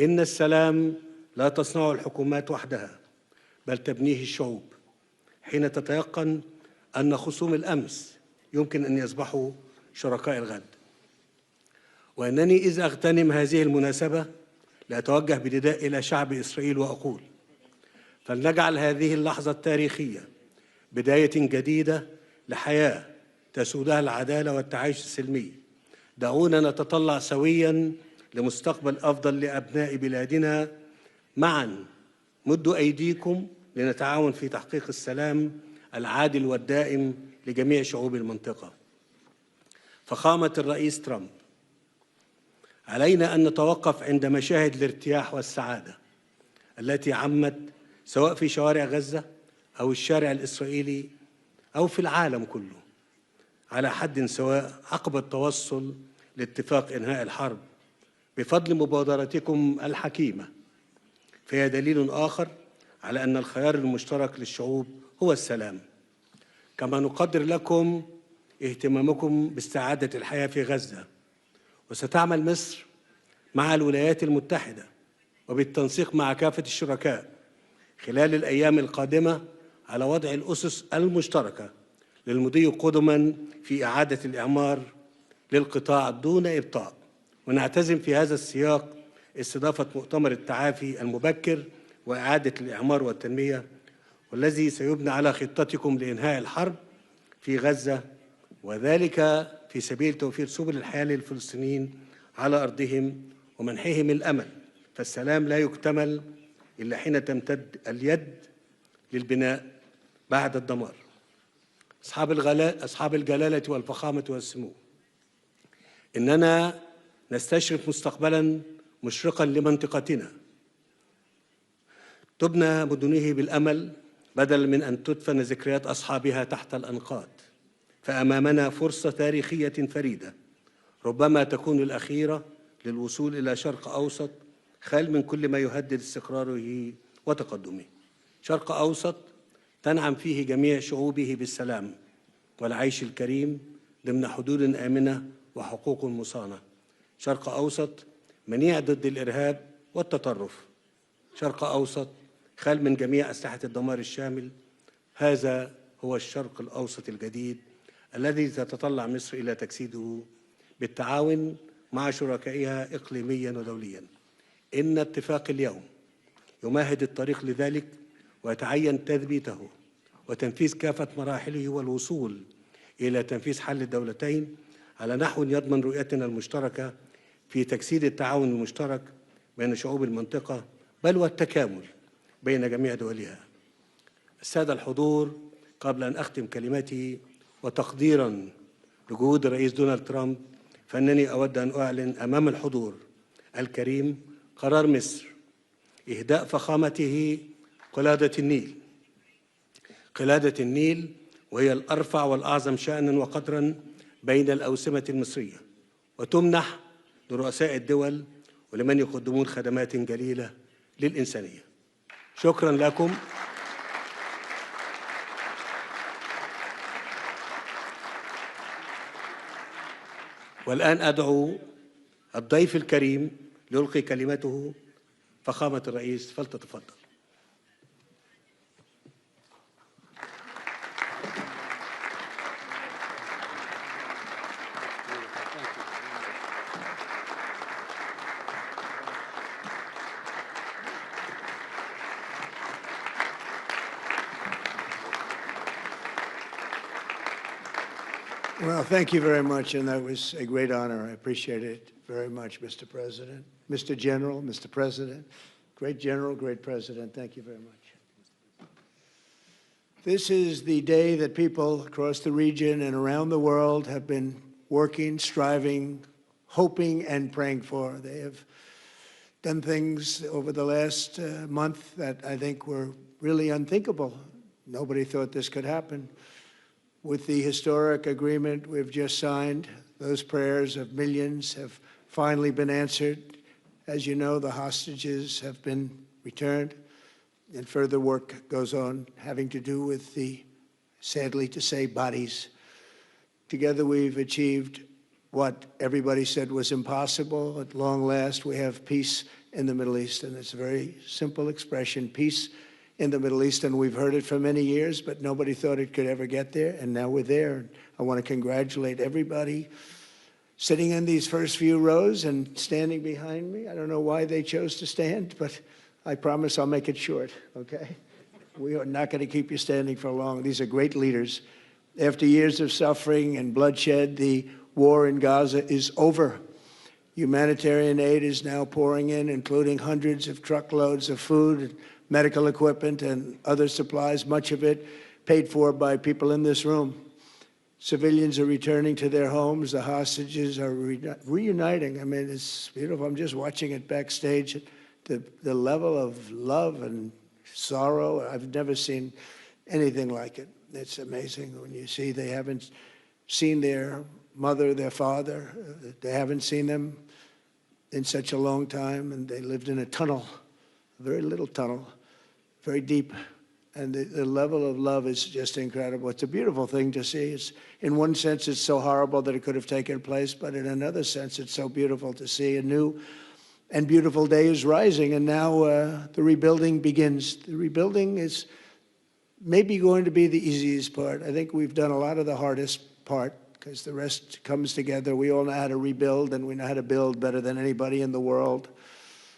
إن السلام لا تصنعه الحكومات وحدها، بل تبنيه الشعوب، حين تتيقن أن خصوم الأمس يمكن أن يصبحوا شركاء الغد. وأنني إذ أغتنم هذه المناسبة لأتوجه بنداء إلى شعب إسرائيل وأقول: فلنجعل هذه اللحظة التاريخية بداية جديدة لحياة تسودها العدالة والتعايش السلمي. دعونا نتطلع سوياً لمستقبل أفضل لأبناء بلادنا. معاً مدوا أيديكم لنتعاون في تحقيق السلام العادل والدائم لجميع شعوب المنطقة. فخامة الرئيس ترامب، علينا أن نتوقف عند مشاهد الارتياح والسعادة التي عمت سواء في شوارع غزة أو الشارع الإسرائيلي أو في العالم كله على حد سواء عقب التوصل لاتفاق إنهاء الحرب بفضل مبادرتكم الحكيمة. فهي دليل آخر على أن الخيار المشترك للشعوب هو السلام. كما نقدر لكم اهتمامكم باستعادة الحياة في غزة، وستعمل مصر مع الولايات المتحدة وبالتنسيق مع كافة الشركاء خلال الأيام القادمة على وضع الأسس المشتركة للمضي قدما في إعادة الإعمار للقطاع دون إبطاء. ونعتزم في هذا السياق استضافة مؤتمر التعافي المبكر وإعادة الإعمار والتنمية، والذي سيبنى على خطتكم لإنهاء الحرب في غزة، وذلك في سبيل توفير سبل الحياة للفلسطينيين على أرضهم ومنحهم الأمل. فالسلام لا يكتمل إلا حين تمتد اليد للبناء بعد الدمار. أصحاب الجلالة والفخامة والسمو، إننا نستشرف مستقبلاً مشرقاً لمنطقتنا تبنى مدنه بالأمل بدلاً من أن تدفن ذكريات أصحابها تحت الأنقاض. فأمامنا فرصة تاريخية فريدة ربما تكون الأخيرة للوصول إلى شرق أوسط خال من كل ما يهدد استقراره وتقدمه. شرق أوسط تنعم فيه جميع شعوبه بالسلام والعيش الكريم ضمن حدود آمنة وحقوق مصانة. شرق أوسط منيع ضد الإرهاب والتطرف. شرق أوسط خال من جميع أسلحة الدمار الشامل. هذا هو الشرق الأوسط الجديد الذي تتطلع مصر إلى تجسيده بالتعاون مع شركائها إقليمياً ودولياً. إن اتفاق اليوم يمهد الطريق لذلك، ويتعين تثبيته وتنفيذ كافة مراحله والوصول إلى تنفيذ حل الدولتين على نحو يضمن رؤيتنا المشتركة في تجسيد التعاون المشترك بين شعوب المنطقة، بل والتكامل بين جميع دولها. السادة الحضور، قبل أن أختم كلمتي وتقديراً لجهود الرئيس دونالد ترامب، فإنني أود أن أعلن أمام الحضور الكريم قرار مصر إهداء فخامته قلادة النيل. قلادة النيل وهي الأرفع والأعظم شأناً وقدراً بين الأوسمة المصرية، وتمنح لرؤساء الدول ولمن يقدمون خدمات جليلة للإنسانية. شكراً لكم. والآن أدعو الضيف الكريم ليلقي كلمته فخامة الرئيس، فلتتفضل. Well, thank you very much, and that was a great honor. I appreciate it very much, Mr. President. Mr. General, Mr. President, great General, great President, thank you very much. This is the day that people across the region and around the world have been working, striving, hoping, and praying for. They have done things over the last month that I think were really unthinkable. Nobody thought this could happen. With the historic agreement we've just signed, those prayers of millions have finally been answered. As you know, the hostages have been returned, and further work goes on having to do with the, sadly to say, bodies. Together we've achieved what everybody said was impossible. At long last, we have peace in the Middle East. And it's a very simple expression, peace in the Middle East. And we've heard it for many years, but nobody thought it could ever get there. And now we're there. I want to congratulate everybody sitting in these first few rows and standing behind me. I don't know why they chose to stand, but I promise I'll make it short, okay? We are not going to keep you standing for long. These are great leaders. After years of suffering and bloodshed, the war in Gaza is over. Humanitarian aid is now pouring in, including hundreds of truckloads of food, medical equipment, and other supplies, much of it paid for by people in this room. Civilians are returning to their homes. The hostages are reuniting. I mean, it's beautiful. I'm just watching it backstage. The level of love and sorrow, I've never seen anything like it. It's amazing when you see they haven't seen their mother, their father. They haven't seen them in such a long time, and they lived in a tunnel, a very little tunnel, very deep. And the level of love is just incredible. It's a beautiful thing to see. It's, in one sense, it's so horrible that it could have taken place, but in another sense, it's so beautiful to see. A new and beautiful day is rising, and now the rebuilding begins. The rebuilding is maybe going to be the easiest part. I think we've done a lot of the hardest part, because the rest comes together. We all know how to rebuild, and we know how to build better than anybody in the world.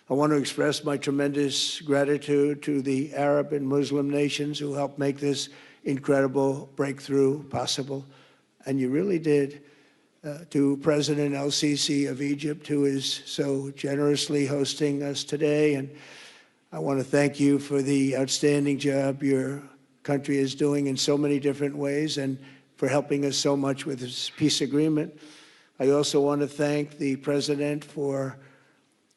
I want to express my tremendous gratitude to the Arab and Muslim nations who helped make this incredible breakthrough possible. And you really did. To President el-Sisi of Egypt, who is so generously hosting us today. And I want to thank you for the outstanding job your country is doing in so many different ways, and for helping us so much with this peace agreement. I also want to thank the President for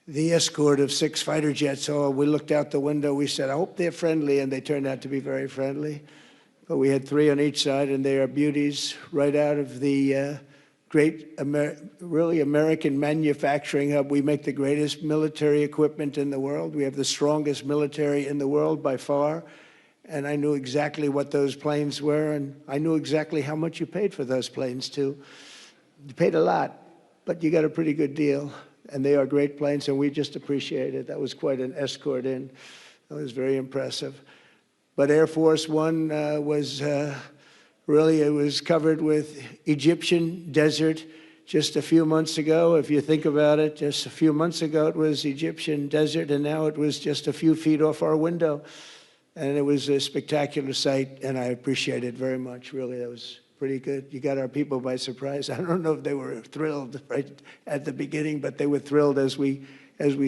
the escort of 6 fighter jets. Oh, we looked out the window, we said, I hope they're friendly, and they turned out to be very friendly. But we had 3 on each side, and they are beauties right out of the great, really American manufacturing hub. We make the greatest military equipment in the world. We have the strongest military in the world by far. And I knew exactly what those planes were, and I knew exactly how much you paid for those planes, too. You paid a lot, but you got a pretty good deal. And they are great planes, and we just appreciate it. That was quite an escort in. That was very impressive. But Air Force One was really, it was covered with Egyptian desert just a few months ago. If you think about it, just a few months ago it was Egyptian desert, and now it was just a few feet off our window. And it was a spectacular sight, and I appreciate it very much. Really, that was pretty good. You got our people by surprise. I don't know if they were thrilled right at the beginning, but they were thrilled as we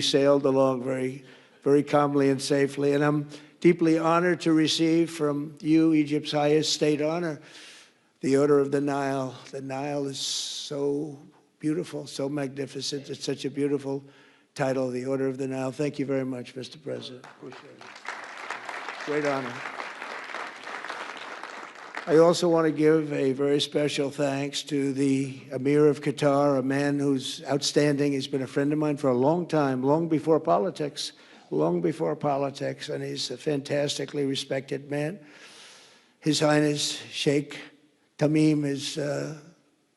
sailed along very, very calmly and safely. And I'm deeply honored to receive from you, Egypt's highest state honor, the Order of the Nile. The Nile is so beautiful, so magnificent. It's such a beautiful title, the Order of the Nile. Thank you very much, Mr. President. Appreciate it. Great honor. I also want to give a very special thanks to the Emir of Qatar, a man who's outstanding. He's been a friend of mine for a long time, long before politics, and he's a fantastically respected man. His Highness Sheikh Tamim is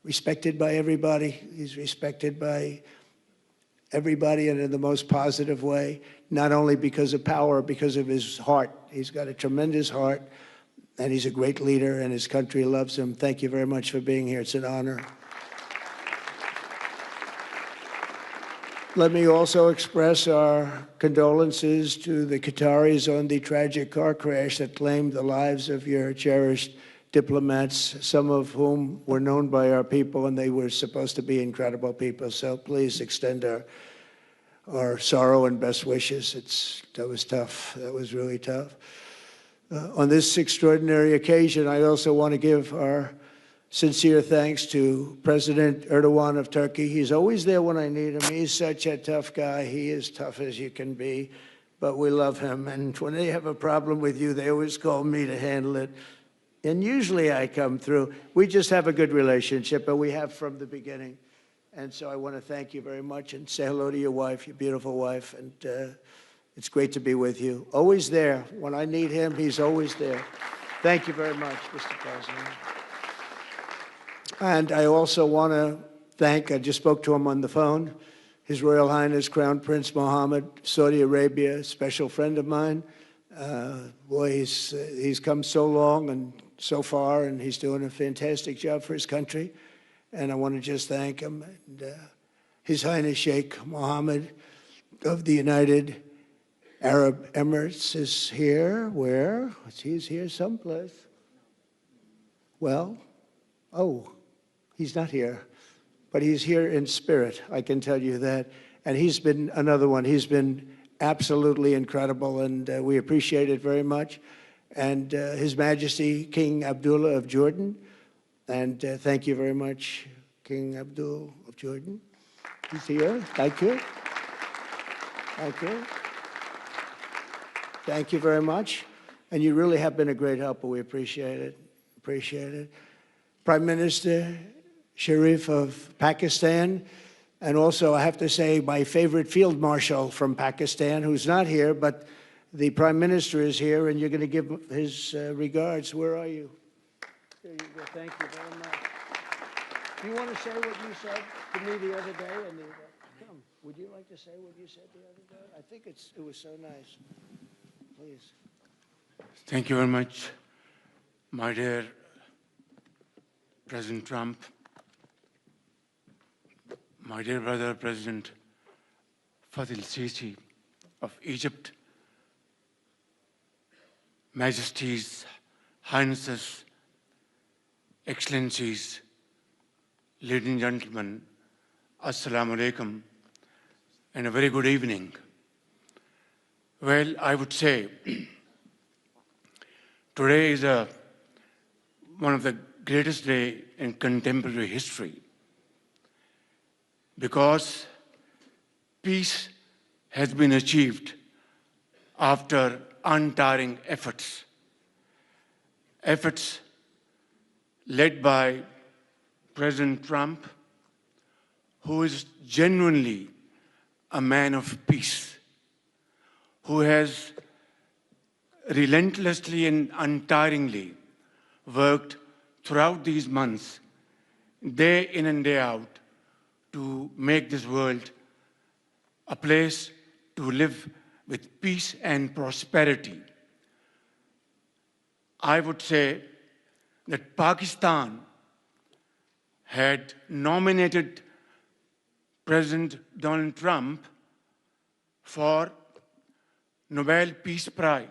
respected by everybody. He's respected by everybody, and in the most positive way, not only because of power, because of his heart. He's got a tremendous heart, and he's a great leader, and his country loves him. Thank you very much for being here. It's an honor. Let me also express our condolences to the Qataris on the tragic car crash that claimed the lives of your cherished diplomats, some of whom were known by our people, and they were supposed to be incredible people. So please extend our sorrow and best wishes. That was tough. That was really tough. On this extraordinary occasion, I also want to give our sincere thanks to President Erdogan of Turkey. He's always there when I need him. He's such a tough guy. He is tough as you can be, but we love him. And when they have a problem with you, they always call me to handle it. And usually I come through. We just have a good relationship, and we have from the beginning. And so I want to thank you very much and say hello to your wife, your beautiful wife. And it's great to be with you. Always there. When I need him, he's always there. Thank you very much, Mr. President. And I also want to thank, I just spoke to him on the phone, His Royal Highness Crown Prince Mohammed, Saudi Arabia, a special friend of mine. Boy, he's come so long and so far, and he's doing a fantastic job for his country. And I want to just thank him. And, His Highness Sheikh Mohammed of the United Arab Emirates is here. Where? He's here someplace. Well, oh, he's not here. But he's here in spirit, I can tell you that. And he's been another one. He's been absolutely incredible, and we appreciate it very much. And His Majesty King Abdullah of Jordan. And thank you very much, King Abdul of Jordan. He's here. Thank you. Thank you. Thank you very much. And you really have been a great helper. We appreciate it. Appreciate it. Prime Minister Sharif of Pakistan, and also I have to say my favorite field marshal from Pakistan, who's not here, but the Prime Minister is here, and you're going to give his regards. Where are you? There you go. Thank you very much. Do you want to say what you said to me the other day? Come, would you like to say what you said the other day? I think it was so nice. Please. Thank you very much, my dear President Trump, my dear brother, President Fattah el-Sisi of Egypt, Majesties, Highnesses, Excellencies, ladies and gentlemen, Assalamu alaikum, and a very good evening. Well, I would say today is one of the greatest days in contemporary history, because peace has been achieved after untiring efforts led by President Trump, who is genuinely a man of peace, who has relentlessly and untiringly worked throughout these months, day in and day out, to make this world a place to live with peace and prosperity. I would say that Pakistan had nominated President Donald Trump for Nobel Peace Prize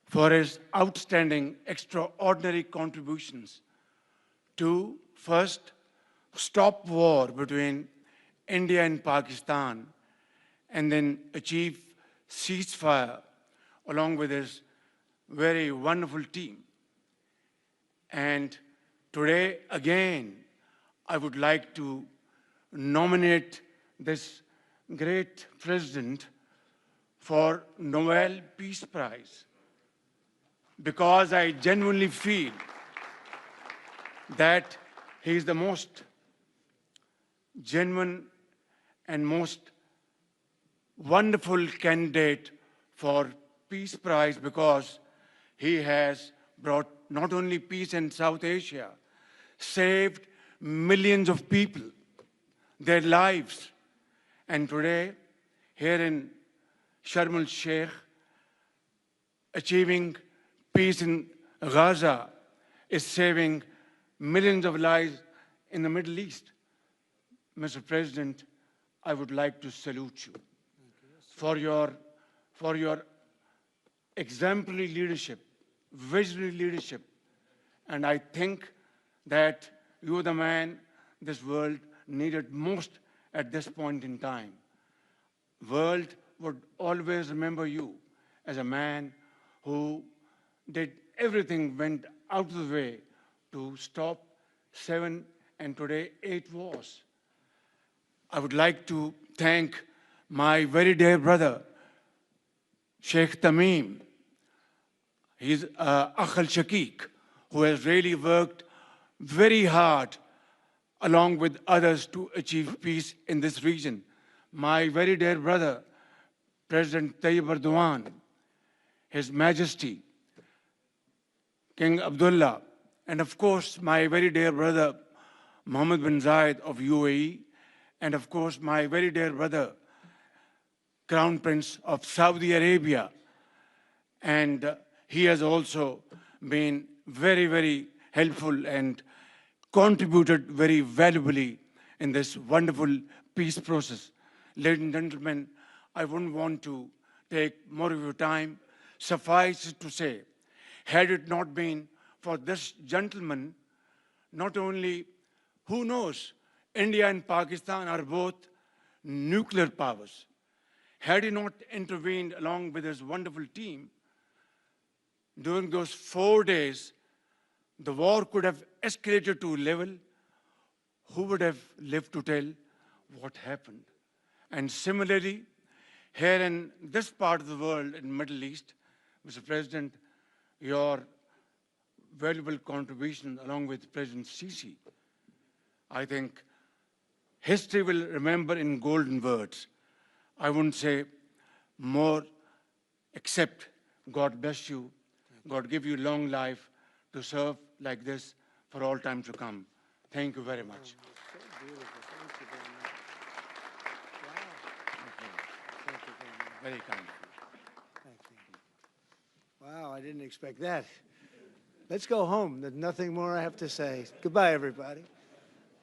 for his outstanding, extraordinary contributions to first stop war between India and Pakistan, and then achieve ceasefire along with his very wonderful team. And today, again, I would like to nominate this great president for Nobel Peace Prize, because I genuinely feel that he is the most genuine and most wonderful candidate for Peace Prize, because he has brought not only peace in South Asia, saved millions of people, their lives. And today, here in Sharm el-Sheikh, achieving peace in Gaza is saving millions of lives in the Middle East. Mr. President, I would like to salute you for your exemplary leadership, visionary leadership. And I think that you are the man this world needed most at this point in time. World would always remember you as a man who did everything, went out of the way to stop 7 and today 8 wars. I would like to thank my very dear brother, Sheikh Tamim. He's Akh al-Shaqiq, who has really worked very hard along with others to achieve peace in this region. My very dear brother, President Tayyip Erdogan, His Majesty, King Abdullah, and of course, my very dear brother, Mohammed bin Zayed of UAE, and of course my very dear brother, Crown Prince of Saudi Arabia. And he has also been very, very helpful and contributed very valuably in this wonderful peace process. Ladies and gentlemen, I wouldn't want to take more of your time. Suffice it to say, had it not been for this gentleman, not only, who knows, India and Pakistan are both nuclear powers. Had he not intervened along with his wonderful team, during those 4 days, the war could have escalated to a level. Who would have lived to tell what happened? And similarly, here in this part of the world, in the Middle East, Mr. President, your valuable contribution along with President Sisi, I think history will remember in golden words. I wouldn't say more, except God bless you, God give you long life to serve like this for all time to come. Thank you very much. Very kind. Wow, I didn't expect that. Let's go home. There's nothing more I have to say. Goodbye, everybody.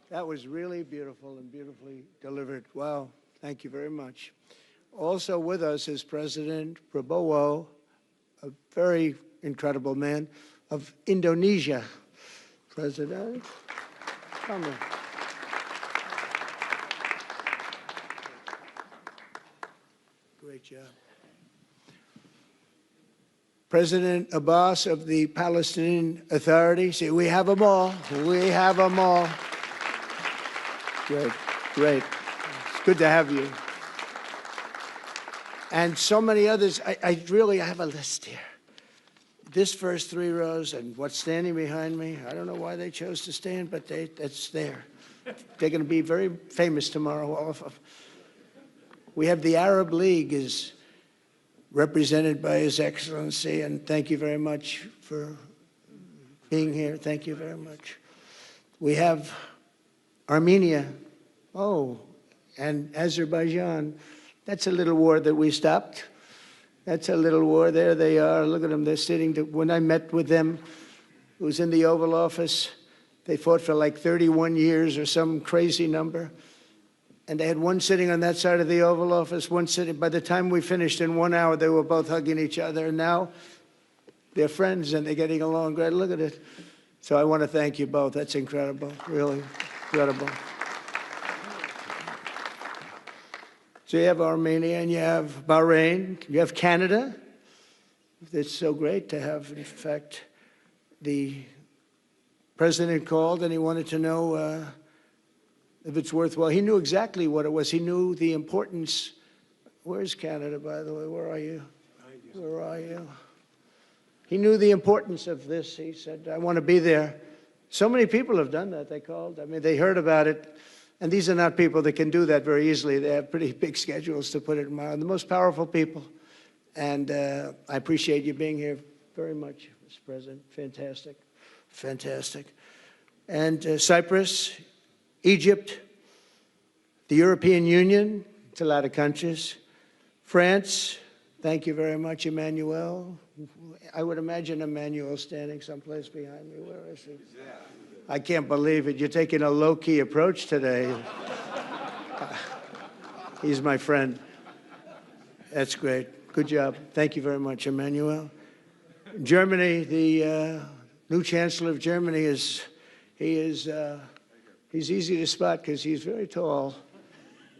That was really beautiful and beautifully delivered. Wow, thank you very much. Also with us is President Prabowo, a very incredible man of Indonesia. President, come on. Great job. President Abbas of the Palestinian Authority. See, we have them all. We have them all. Great, great. It's good to have you. And so many others. I really have a list here. This first 3 rows and what's standing behind me, I don't know why they chose to stand, but it's there. They're going to be very famous tomorrow, all of them. We have the Arab League is represented by His Excellency, and thank you very much for being here. Thank you very much. We have Armenia, and Azerbaijan. That's a little war that we stopped. That's a little war. There they are. Look at them. They're sitting. When I met with them, it was in the Oval Office. They fought for like 31 years or some crazy number. And they had one sitting on that side of the Oval Office, one sitting. By the time we finished in 1 hour, they were both hugging each other. And now they're friends and they're getting along great. Look at it. So I want to thank you both. That's incredible. Really incredible. So you have Armenia and you have Bahrain, you have Canada. It's so great to have, in fact, the president called and he wanted to know if it's worthwhile. He knew exactly what it was. He knew the importance. Where's Canada, by the way? Where are you? Where are you? He knew the importance of this. He said, I want to be there. So many people have done that. They called. I mean, they heard about it. And these are not people that can do that very easily. They have pretty big schedules to put it in mind. The most powerful people. And I appreciate you being here very much, Mr. President. Fantastic. Fantastic. And Cyprus, Egypt, the European Union, it's a lot of countries. France, thank you very much, Emmanuel. I would imagine Emmanuel standing someplace behind me. Where is he? I can't believe it. You're taking a low-key approach today. He's my friend. That's great. Good job. Thank you very much, Emmanuel. Germany, the new Chancellor of Germany he's easy to spot because he's very tall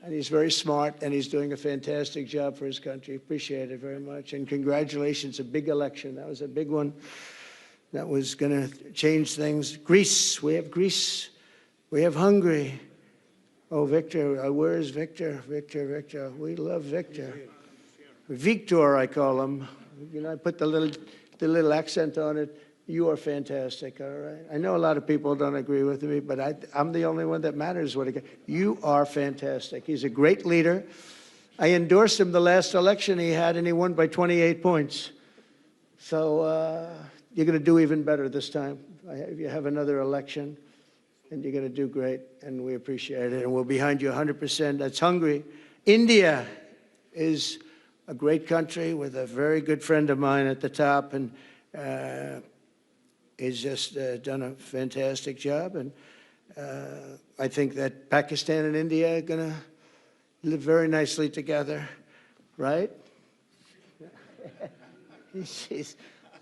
and he's very smart and he's doing a fantastic job for his country. Appreciate it very much. And congratulations, a big election. That was a big one. That was going to change things. Greece, we have Greece. We have Hungary. Oh, Victor, where is Victor? Victor. We love Victor. Victor, I call him. You know, I put the little accent on it. You are fantastic, all right? I know a lot of people don't agree with me, but I'm the only one that matters. You are fantastic. He's a great leader. I endorsed him the last election he had, and he won by 28 points. So you're going to do even better this time if you have another election. and you're going to do great, and we appreciate it, and we're behind you 100%. That's hungry. India is a great country with a very good friend of mine at the top, and he's just done a fantastic job. And I think that Pakistan and India are going to live very nicely together, right?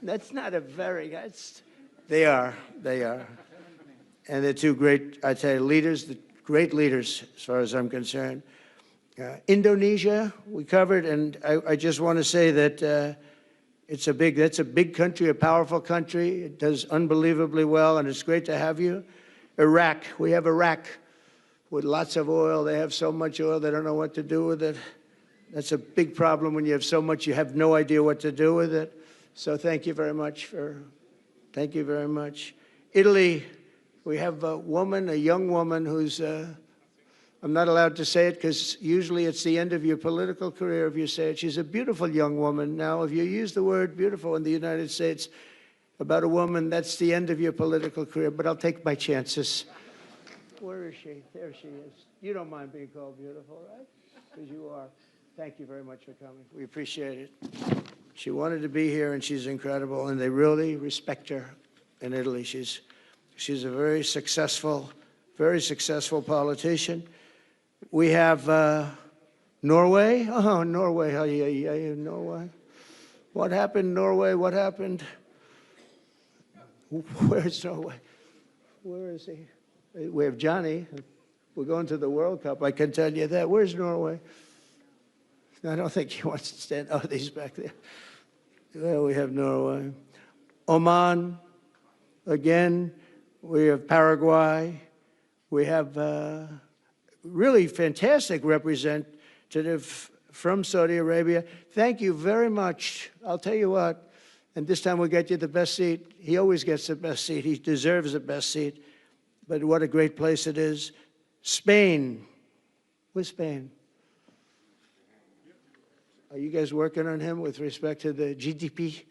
That's not a very, they are. And they're two great, I tell you, leaders, great leaders as far as I'm concerned. Indonesia, we covered, and I just want to say that that's a big country, a powerful country. It does unbelievably well, and it's great to have you. Iraq, we have Iraq with lots of oil. They have so much oil, they don't know what to do with it. That's a big problem when you have so much, you have no idea what to do with it. So thank you very much thank you very much. Italy, we have a young woman who's, I'm not allowed to say it because usually it's the end of your political career if you say it. She's a beautiful young woman. Now, if you use the word beautiful in the United States about a woman, that's the end of your political career, but I'll take my chances. Where is she? There she is. You don't mind being called beautiful, right? Because you are. Thank you very much for coming. We appreciate it. She wanted to be here, and she's incredible, and they really respect her in Italy. She's a very successful politician. We have Norway. Oh, Norway. Norway. What happened, Norway? What happened? Where's Norway? Where is he? We have Johnny. We're going to the World Cup. I can tell you that. Where's Norway? I don't think he wants to stand. Oh, he's back there. Well, we have Norway. Oman. Again, we have Paraguay. We have really fantastic representative from Saudi Arabia. Thank you very much. I'll tell you what, and this time we'll get you the best seat. He always gets the best seat. He deserves the best seat. But what a great place it is. Spain. Where's Spain? Are you guys working on him with respect to the GDP?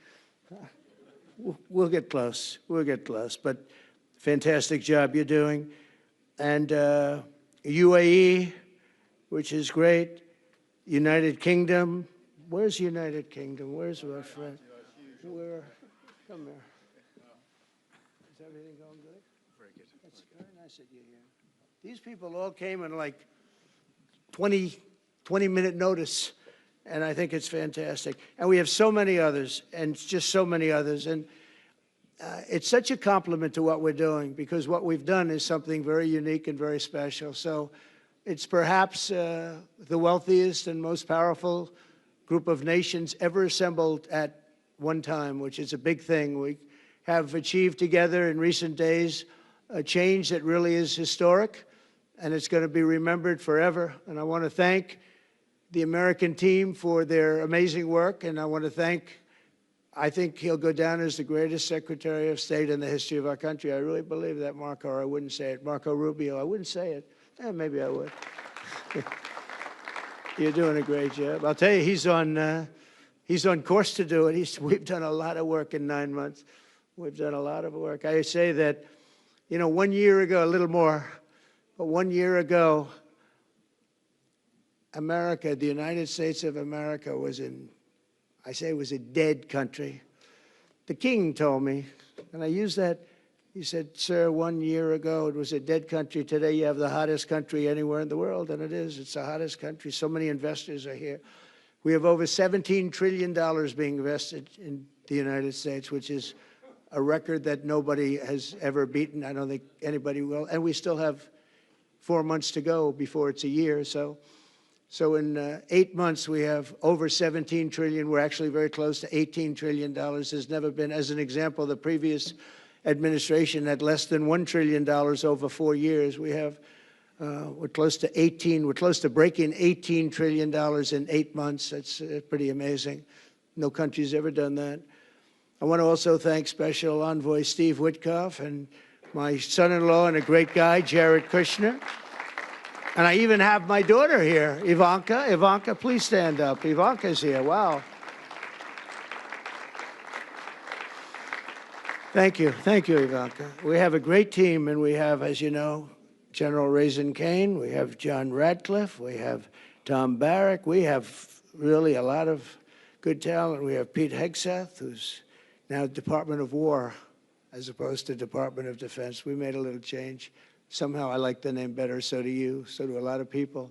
We'll get close. We'll get close. But fantastic job you're doing. And UAE, which is great. United Kingdom. Where's United Kingdom? Where's our friend? Where? Come here. Is everything going good? Very good. That's very nice that you're here. These people all came in like 20-minute notice. And I think it's fantastic. And we have so many others, and just so many others. And it's such a compliment to what we're doing, because what we've done is something very unique and very special. So it's perhaps the wealthiest and most powerful group of nations ever assembled at one time, which is a big thing. We have achieved together in recent days a change that really is historic, and it's going to be remembered forever. And I want to thank the American team for their amazing work, and I want to thank, I think he'll go down as the greatest Secretary of State in the history of our country. I really believe that, Marco, or I wouldn't say it. Marco Rubio, I wouldn't say it. Maybe I would. You're doing a great job. I'll tell you, he's on course to do it. We've done a lot of work in 9 months. We've done a lot of work. I say that, 1 year ago, a little more, but 1 year ago, America, the United States of America was was a dead country. The king told me, and I use that, he said, sir, 1 year ago it was a dead country. Today you have the hottest country anywhere in the world, and it is. It's the hottest country. So many investors are here. We have over $17 trillion being invested in the United States, which is a record that nobody has ever beaten. I don't think anybody will. And we still have 4 months to go before it's a year. So in 8 months, we have over 17 trillion. We're actually very close to $18 trillion. There's never been, as an example, the previous administration had less than $1 trillion over 4 years. We have, we're close to breaking $18 trillion in 8 months. That's pretty amazing. No country's ever done that. I want to also thank Special Envoy Steve Witkoff and my son-in-law and a great guy, Jared Kushner. And I even have my daughter here, Ivanka. Ivanka, please stand up. Ivanka's here. Wow. Thank you, Ivanka. We have a great team, and we have, as you know, General Raisin Kane, we have John Radcliffe, we have Tom Barrack, we have really a lot of good talent. We have Pete Hegseth, who's now Department of War as opposed to Department of Defense. We made a little change. Somehow I like the name better, so do you, so do a lot of people.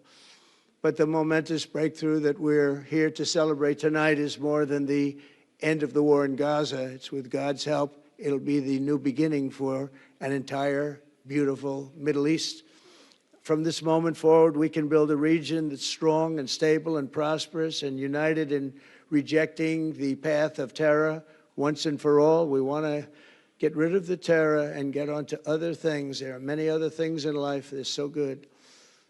But the momentous breakthrough that we're here to celebrate tonight is more than the end of the war in Gaza. It's with God's help, it'll be the new beginning for an entire beautiful Middle East. From this moment forward, we can build a region that's strong and stable and prosperous and united in rejecting the path of terror once and for all. We want to get rid of the terror and get on to other things. There are many other things in life that are so good.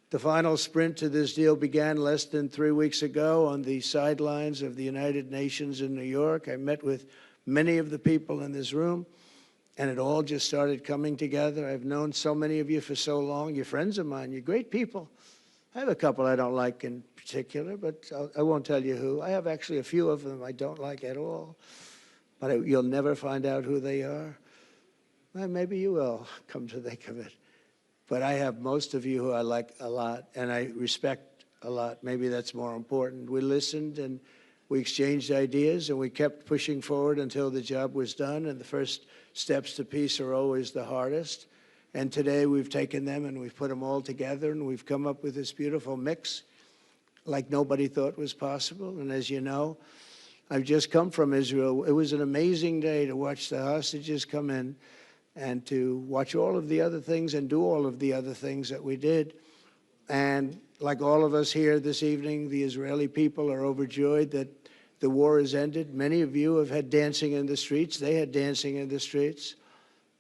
The final sprint to this deal began less than 3 weeks ago on the sidelines of the United Nations in New York. I met with many of the people in this room, and it all just started coming together. I've known so many of you for so long. You're friends of mine. You're great people. I have a couple I don't like in particular, but I won't tell you who. I have actually a few of them I don't like at all, but you'll never find out who they are. Well, maybe you will, come to think of it. But I have most of you who I like a lot, and I respect a lot. Maybe that's more important. We listened, and we exchanged ideas, and we kept pushing forward until the job was done, and the first steps to peace are always the hardest. And today we've taken them and we've put them all together, and we've come up with this beautiful mix like nobody thought was possible. And as you know, I've just come from Israel. It was an amazing day to watch the hostages come in and to watch all of the other things and do all of the other things that we did. And like all of us here this evening, the Israeli people are overjoyed that the war has ended. Many of you have had dancing in the streets. They had dancing in the streets.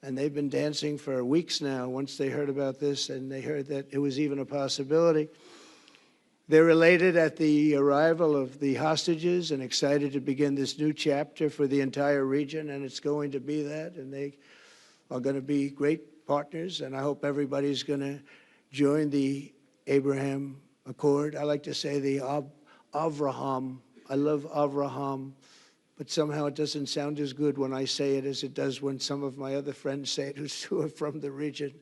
And they've been dancing for weeks now once they heard about this and they heard that it was even a possibility. They're elated at the arrival of the hostages and excited to begin this new chapter for the entire region, and it's going to be that, and they are going to be great partners, and I hope everybody's going to join the Abraham Accord. I like to say the Avraham. I love Avraham, but somehow it doesn't sound as good when I say it as it does when some of my other friends say it who are from the region.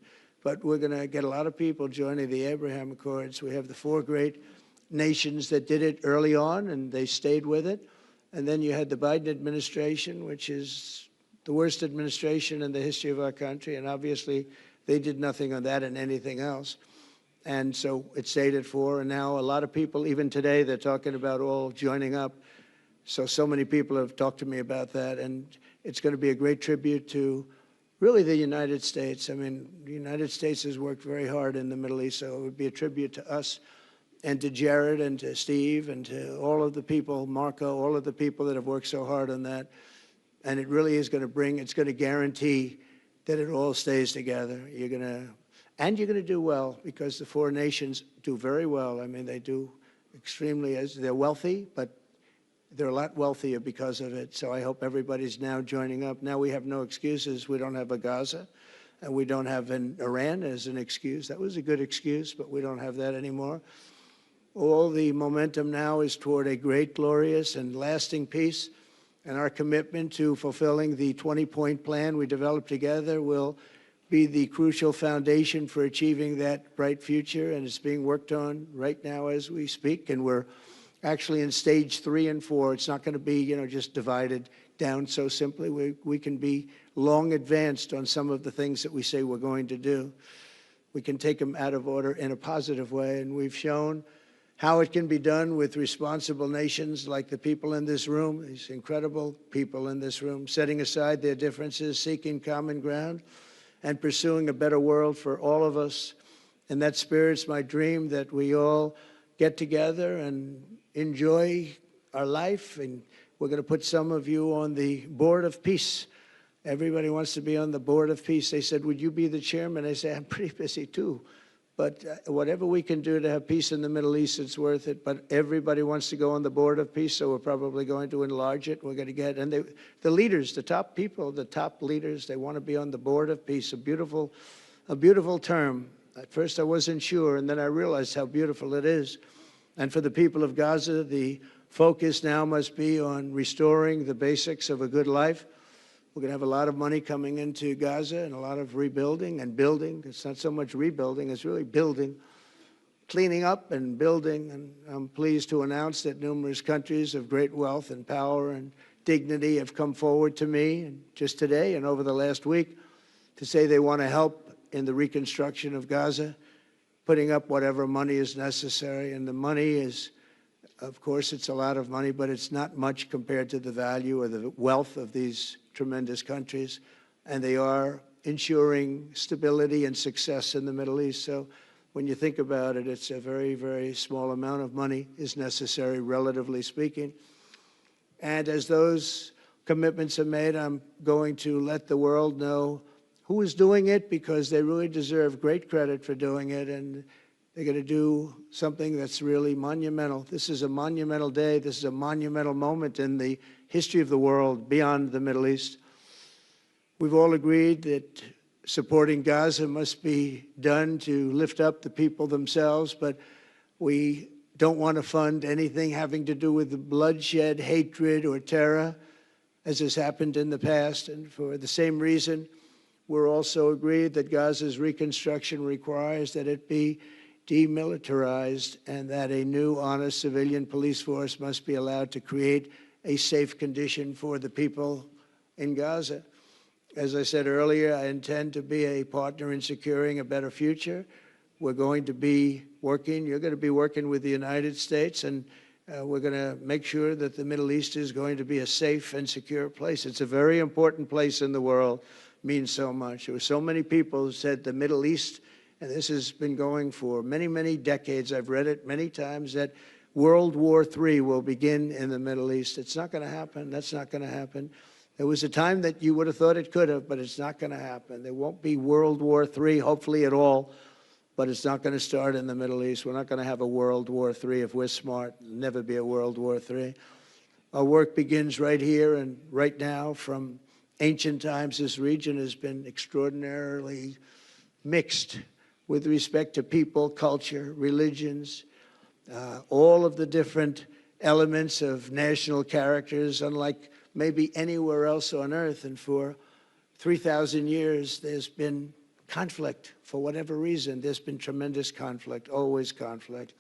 But we're going to get a lot of people joining the Abraham Accords. We have the 4 great nations that did it early on, and they stayed with it. And then you had the Biden administration, which is the worst administration in the history of our country, and obviously they did nothing on that and anything else. And so it stayed at 4, and now a lot of people, even today, they're talking about all joining up. So many people have talked to me about that, and it's going to be a great tribute to really the United States. I mean, the United States has worked very hard in the Middle East, so it would be a tribute to us and to Jared and to Steve and to all of the people, Marco, all of the people that have worked so hard on that. And it really is going to bring, it's going to guarantee that it all stays together. You're going to do well, because the 4 nations do very well. I mean, they do extremely, they're wealthy, but they're a lot wealthier because of it. So I hope everybody's now joining up. Now we have no excuses. We don't have a Gaza, and we don't have an Iran as an excuse. That was a good excuse, but we don't have that anymore. All the momentum now is toward a great, glorious, and lasting peace. And our commitment to fulfilling the 20-point plan we developed together will be the crucial foundation for achieving that bright future. And it's being worked on right now as we speak. And we're actually in stage 3 and 4. It's not going to be, just divided down so simply. We can be long advanced on some of the things that we say we're going to do. We can take them out of order in a positive way. And we've shown how it can be done with responsible nations like the people in this room, these incredible people in this room, setting aside their differences, seeking common ground, and pursuing a better world for all of us. And that spirit's my dream, that we all get together and enjoy our life. And we're going to put some of you on the Board of Peace. Everybody wants to be on the Board of Peace. They said, would you be the chairman? I say, I'm pretty busy too. But whatever we can do to have peace in the Middle East, it's worth it. But everybody wants to go on the Board of Peace, so we're probably going to enlarge it. We're going to get, and the leaders, the top people, the top leaders, they want to be on the Board of Peace. A beautiful term. At first I wasn't sure, and then I realized how beautiful it is. And for the people of Gaza, the focus now must be on restoring the basics of a good life, We're going to have a lot of money coming into Gaza and a lot of rebuilding and building. It's not so much rebuilding, it's really building, cleaning up and building. And I'm pleased to announce that numerous countries of great wealth and power and dignity have come forward to me and just today and over the last week to say they want to help in the reconstruction of Gaza, putting up whatever money is necessary. And the money is, of course, it's a lot of money, but it's not much compared to the value or the wealth of these tremendous countries. And they are ensuring stability and success in the Middle East. So when you think about it, it's a very, very small amount of money is necessary, relatively speaking. And as those commitments are made, I'm going to let the world know who is doing it, because they really deserve great credit for doing it, and they're going to do something that's really monumental. This is a monumental day. This is a monumental moment in the history of the world beyond the Middle East. We've all agreed that supporting Gaza must be done to lift up the people themselves, but we don't want to fund anything having to do with bloodshed, hatred, or terror, as has happened in the past. And for the same reason, we're also agreed that Gaza's reconstruction requires that it be demilitarized and that a new, honest civilian police force must be allowed to create a safe condition for the people in Gaza. As I said earlier, I intend to be a partner in securing a better future. We're going to be working, you're going to be working with the United States, and we're going to make sure that the Middle East is going to be a safe and secure place. It's a very important place in the world. Means so much. There were so many people who said the Middle East, and this has been going for many, many decades. I've read it many times, that World War III will begin in the Middle East. It's not going to happen. That's not going to happen. There was a time that you would have thought it could have, but it's not going to happen. There won't be World War III, hopefully at all, but it's not going to start in the Middle East. We're not going to have a World War III if we're smart. There'll never be a World War III. Our work begins right here and right now. From ancient times, this region has been extraordinarily mixed with respect to people, culture, religions, all of the different elements of national characters, unlike maybe anywhere else on earth. And for 3,000 years, there's been conflict. For whatever reason, there's been tremendous conflict, always conflict.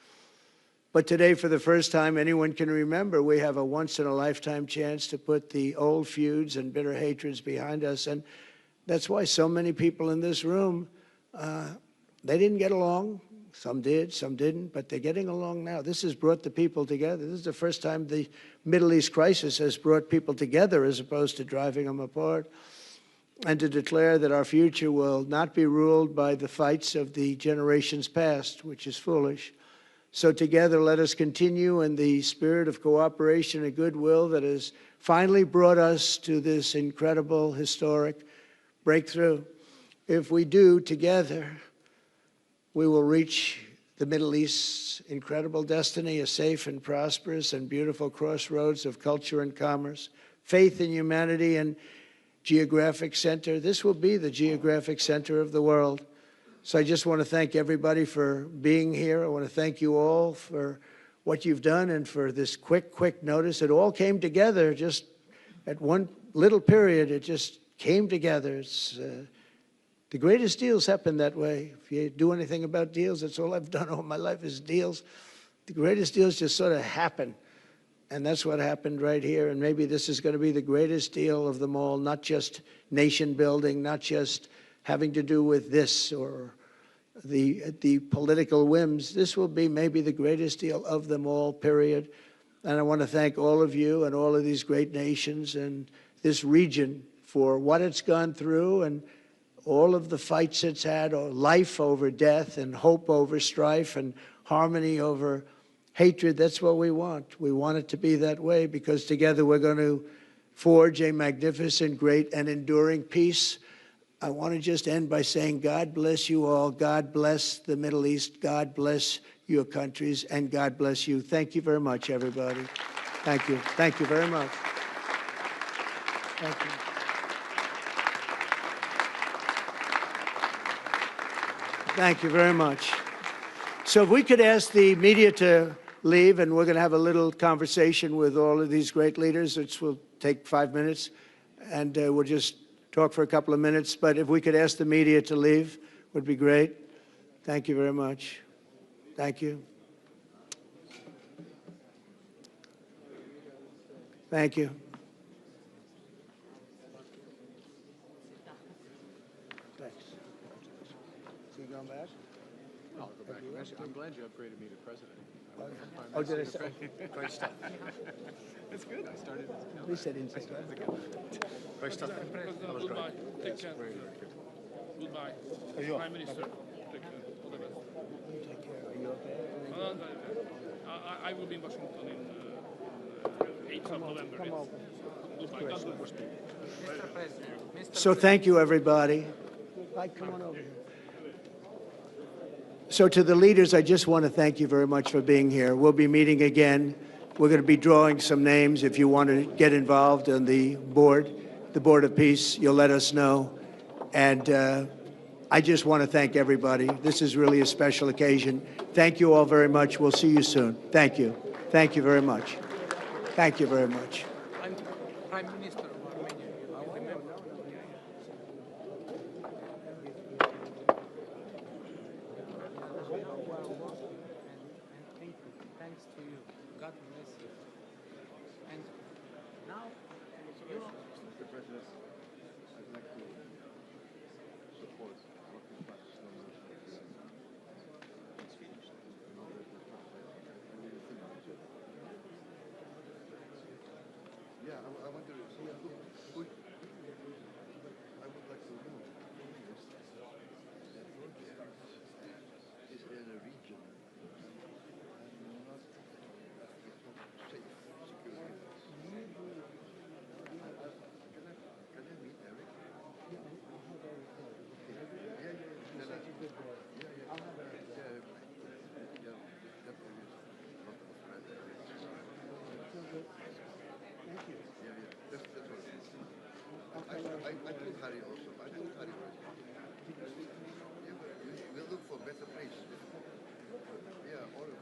But today, for the first time anyone can remember, we have a once-in-a-lifetime chance to put the old feuds and bitter hatreds behind us. And that's why so many people in this room, they didn't get along. Some did, some didn't, but they're getting along now. This has brought the people together. This is the first time the Middle East crisis has brought people together as opposed to driving them apart. And to declare that our future will not be ruled by the fights of the generations past, which is foolish. So together, let us continue in the spirit of cooperation and goodwill that has finally brought us to this incredible, historic breakthrough. If we do, together, we will reach the Middle East's incredible destiny, a safe and prosperous and beautiful crossroads of culture and commerce, faith in humanity and geographic center. This will be the geographic center of the world. So I just want to thank everybody for being here. I want to thank you all for what you've done and for this quick notice. It all came together just at one little period. It just came together. It's the greatest deals happen that way. If you do anything about deals, that's all I've done all my life is deals. The greatest deals just sort of happen. And that's what happened right here. And maybe this is going to be the greatest deal of them all, not just nation building, not just having to do with this or the political whims. This will be maybe the greatest deal of them all, period. And I want to thank all of you and all of these great nations and this region for what it's gone through and all of the fights it's had, or life over death and hope over strife and harmony over hatred. That's what we want. We want it to be that way because together we're going to forge a magnificent, great, and enduring peace. I want to just end by saying God bless you all. God bless the Middle East. God bless your countries, and God bless you. Thank you very much, everybody. Thank you. Thank you very much. Thank you. Thank you very much. So if we could ask the media to leave, and we're going to have a little conversation with all of these great leaders, which will take 5 minutes. and we'll just talk for a couple of minutes. But if we could ask the media to leave, would be great. Thank you very much. Thank you. Thank you. Thanks. So you going back? No, I'll go back. I'm glad you upgraded me to president. Oh, did I say? Great stuff. That's good. I started. At least I didn't say that. Great stuff. That was great. Goodbye. Take care. Very, very good. Goodbye. Are you? Prime Minister. Take care. All the best. Take care. Are you okay? I will be in Washington in 8th of November. Come over. Goodbye. God bless. Mr. President. So thank you, everybody. Come on over here. So to the leaders, I just want to thank you very much for being here. We'll be meeting again. We're going to be drawing some names. If you want to get involved on the Board of Peace, you'll let us know. And I just want to thank everybody. This is really a special occasion. Thank you all very much. We'll see you soon. Thank you. Thank you very much. Thank you very much. Prime Minister of Armenia, you remember? Thanks to you. God bless you. And now, Mr. President, I'd like to support what is Pakistan Yeah, I want to see I would like to know is there a region not safe, secure? Can I meet Eric? I told Harry also. I told Harry we'll look for better place. Yeah, all of it.